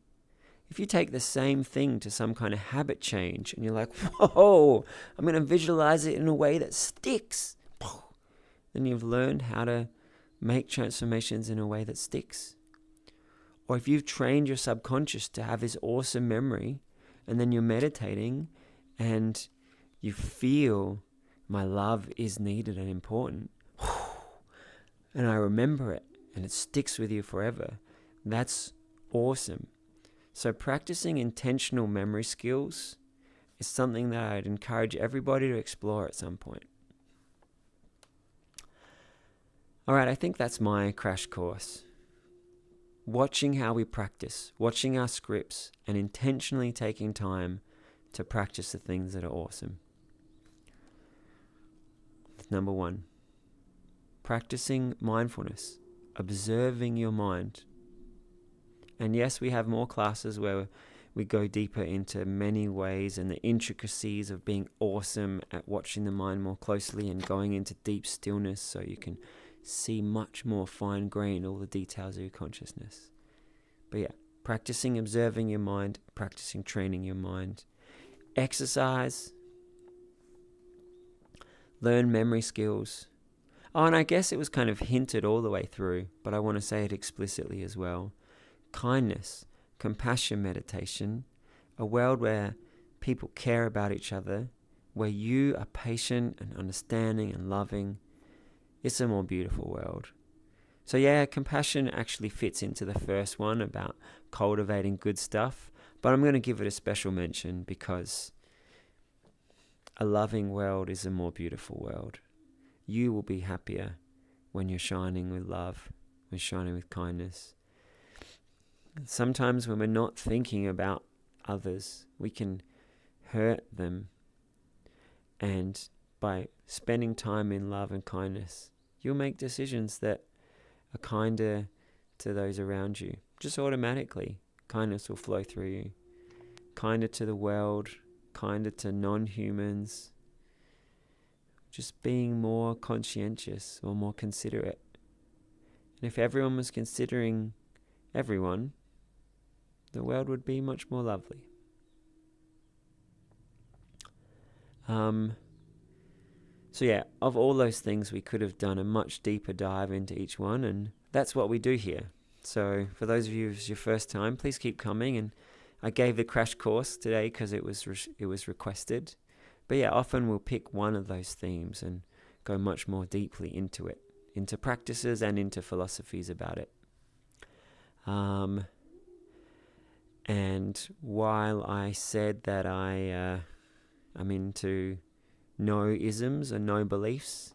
If you take the same thing to some kind of habit change and you're like, whoa, I'm going to visualize it in a way that sticks, then you've learned how to make transformations in a way that sticks. Or if you've trained your subconscious to have this awesome memory, and then you're meditating and you feel my love is needed and important, and I remember it and it sticks with you forever, that's awesome. So practicing intentional memory skills is something that I'd encourage everybody to explore at some point. All right, I think that's my crash course. Watching how we practice, watching our scripts, and intentionally taking time to practice the things that are awesome. That's number one. Practicing mindfulness, observing your mind. And yes, we have more classes where we go deeper into many ways and the intricacies of being awesome at watching the mind more closely and going into deep stillness so you can see much more fine-grained all the details of your consciousness. But yeah, practicing observing your mind, practicing training your mind. Exercise. Learn memory skills. Oh, and I guess it was kind of hinted all the way through, but I want to say it explicitly as well. Kindness, compassion meditation, a world where people care about each other, where you are patient and understanding and loving. It's a more beautiful world. So yeah, compassion actually fits into the first one about cultivating good stuff, but I'm going to give it a special mention because a loving world is a more beautiful world. You will be happier when you're shining with love, when shining with kindness. Sometimes when we're not thinking about others, we can hurt them. And by spending time in love and kindness, you'll make decisions that are kinder to those around you. Just automatically, kindness will flow through you. Kinder to the world, kinder to non-humans. Just being more conscientious or more considerate. And if everyone was considering everyone, the world would be much more lovely. So yeah, of all those things, we could have done a much deeper dive into each one, and that's what we do here. So for those of you who's your first time, please keep coming. And I gave the crash course today because it was requested. But yeah, often we'll pick one of those themes and go much more deeply into it, into practices and into philosophies about it. And while I said that I'm into no isms and no beliefs,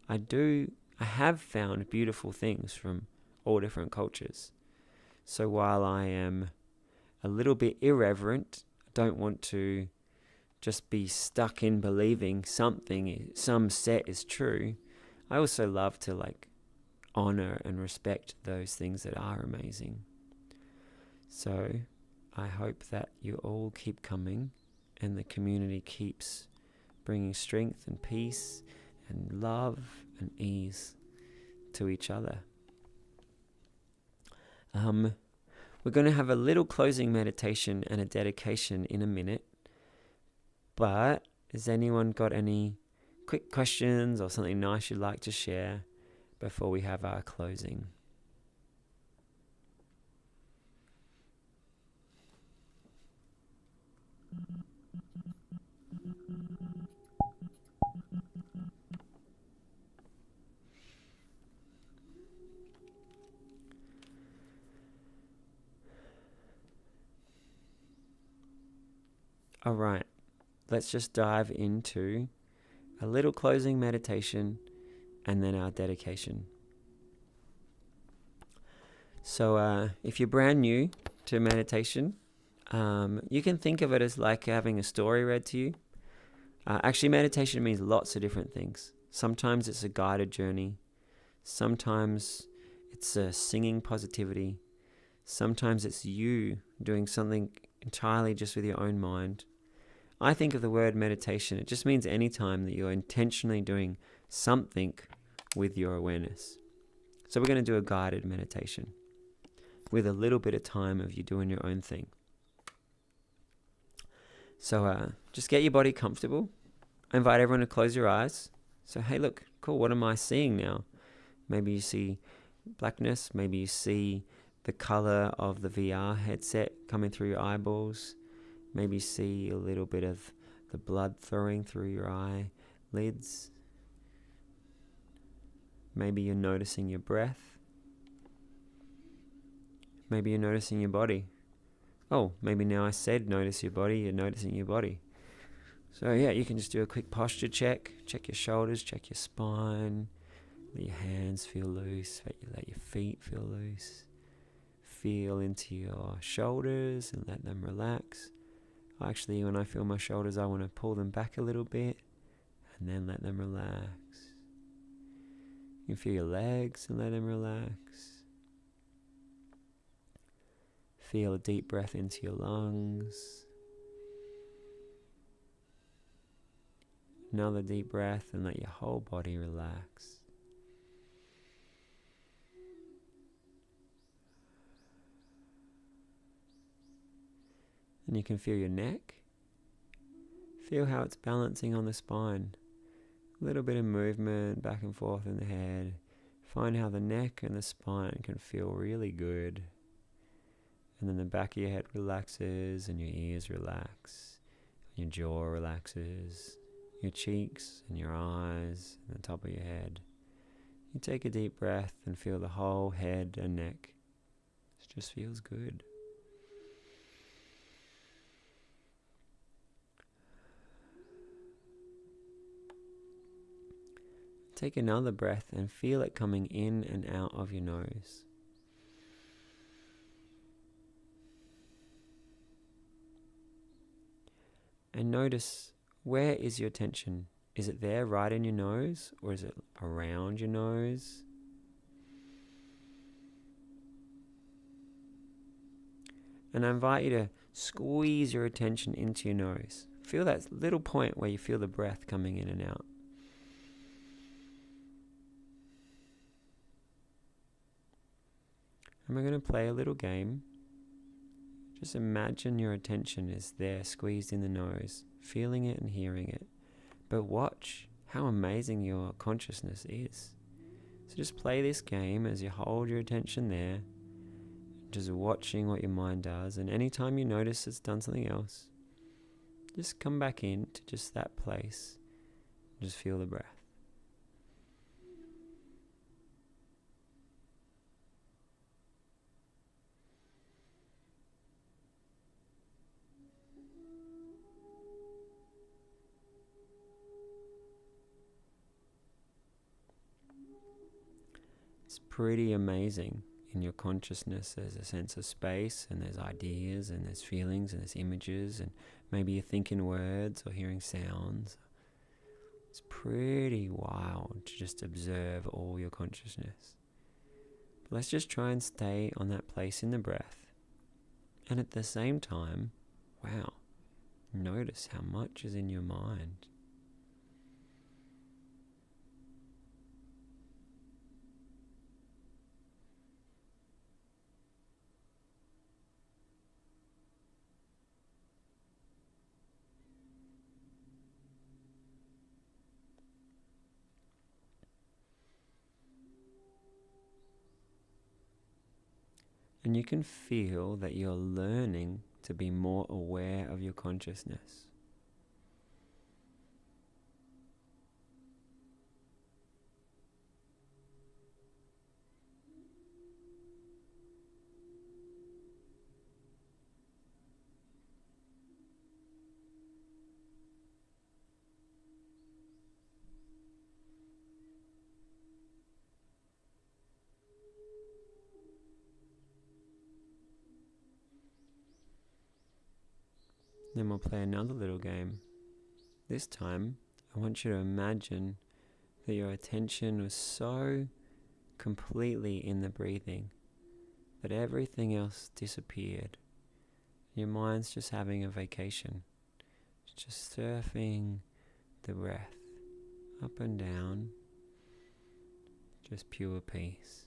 I have found beautiful things from all different cultures. So while I am a little bit irreverent, I don't want to just be stuck in believing some set is true. I also love to honor and respect those things that are amazing. So I hope that you all keep coming and the community keeps bringing strength and peace and love and ease to each other. We're going to have a little closing meditation and a dedication in a minute. But has anyone got any quick questions or something nice you'd like to share before we have our closing? All right, let's just dive into a little closing meditation and then our dedication. So if you're brand new to meditation, you can think of it as like having a story read to you. Actually, meditation means lots of different things. Sometimes it's a guided journey. Sometimes it's singing positivity. Sometimes it's you doing something entirely just with your own mind. I think of the word meditation, it just means any time that you're intentionally doing something with your awareness. So we're going to do a guided meditation with a little bit of time of you doing your own thing. So just get your body comfortable. I invite everyone to close your eyes. So, hey, look, cool, what am I seeing now? Maybe you see blackness. Maybe you see the color of the VR headset coming through your eyeballs. Maybe you see a little bit of the blood flowing through your eyelids. Maybe you're noticing your breath. Maybe you're noticing your body. Oh, maybe now I said notice your body, you're noticing your body. So yeah, you can just do a quick posture check. Check your shoulders, check your spine. Let your hands feel loose. Let your feet feel loose. Feel into your shoulders and let them relax. Actually, when I feel my shoulders, I want to pull them back a little bit and then let them relax. You can feel your legs and let them relax. Feel a deep breath into your lungs. Another deep breath and let your whole body relax. And you can feel your neck. Feel how it's balancing on the spine. A little bit of movement back and forth in the head. Find how the neck and the spine can feel really good. And then the back of your head relaxes and your ears relax. Your jaw relaxes. Your cheeks and your eyes and the top of your head. You take a deep breath and feel the whole head and neck. It just feels good. Take another breath and feel it coming in and out of your nose. And notice, where is your attention? Is it there right in your nose, or is it around your nose? And I invite you to squeeze your attention into your nose. Feel that little point where you feel the breath coming in and out. And we're going to play a little game. Just imagine your attention is there, squeezed in the nose, feeling it and hearing it. But watch how amazing your consciousness is. So just play this game as you hold your attention there, just watching what your mind does. And anytime you notice it's done something else, just come back into just that place. Just feel the breath. It's pretty amazing. In your consciousness, there's a sense of space, and there's ideas, and there's feelings, and there's images, and maybe you're thinking words or hearing sounds. It's pretty wild to just observe all your consciousness. But let's just try and stay on that place in the breath. And at the same time, wow, notice how much is in your mind. And you can feel that you're learning to be more aware of your consciousness. Then we'll play another little game. This time, I want you to imagine that your attention was so completely in the breathing that everything else disappeared. Your mind's just having a vacation. It's just surfing the breath up and down. Just pure peace.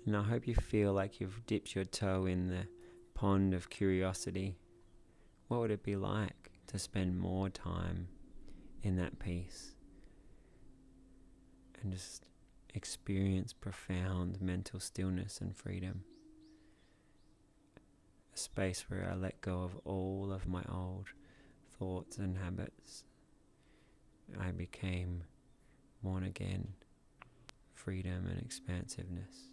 And I hope you feel like you've dipped your toe in the pond of curiosity. What would it be like to spend more time in that peace and just experience profound mental stillness and freedom? A space where I let go of all of my old thoughts and habits. I became born again, freedom and expansiveness.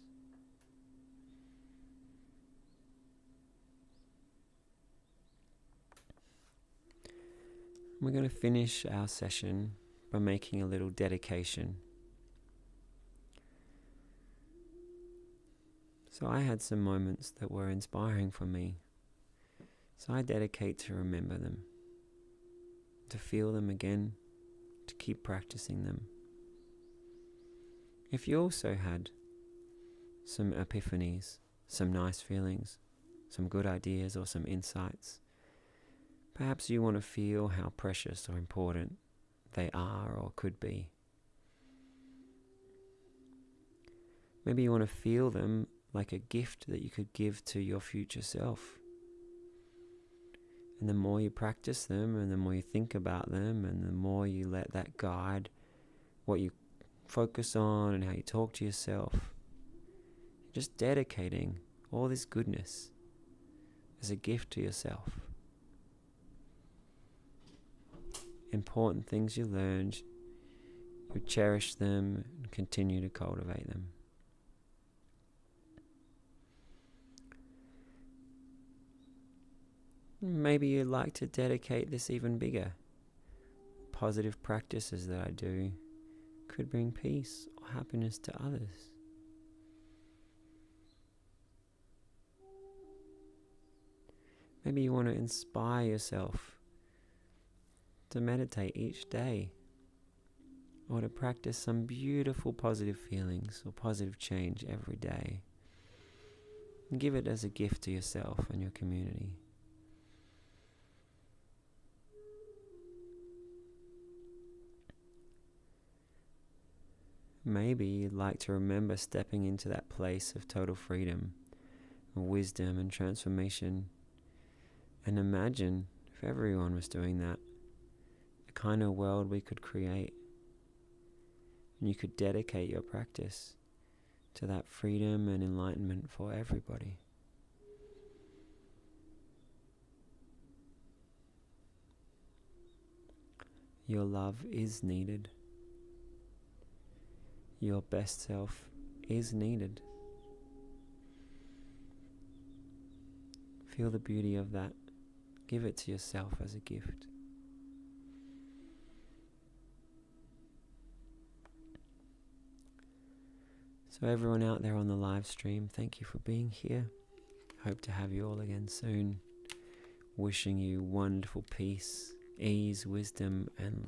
We're going to finish our session by making a little dedication. So I had some moments that were inspiring for me. So I dedicate to remember them, to feel them again, to keep practicing them. If you also had some epiphanies some nice feelings, some good ideas, or some insights. Perhaps you want to feel how precious or important they are or could be. Maybe you want to feel them like a gift that you could give to your future self. And the more you practice them, and the more you think about them, and the more you let that guide what you focus on and how you talk to yourself, you're just dedicating all this goodness as a gift to yourself. Important things you learned, you cherish them and continue to cultivate them. Maybe you'd like to dedicate this even bigger. Positive practices that I do could bring peace or happiness to others. Maybe you want to inspire yourself to meditate each day, or to practice some beautiful positive feelings or positive change every day. And give it as a gift to yourself and your community. Maybe you'd like to remember stepping into that place of total freedom, wisdom and transformation, and imagine if everyone was doing that, the kind of world we could create. And you could dedicate your practice to that freedom and enlightenment for everybody. Your love is needed. Your best self is needed. Feel the beauty of that. Give it to yourself as a gift. So everyone out there on the live stream, thank you for being here. Hope to have you all again soon. Wishing you wonderful peace, ease, wisdom, and love.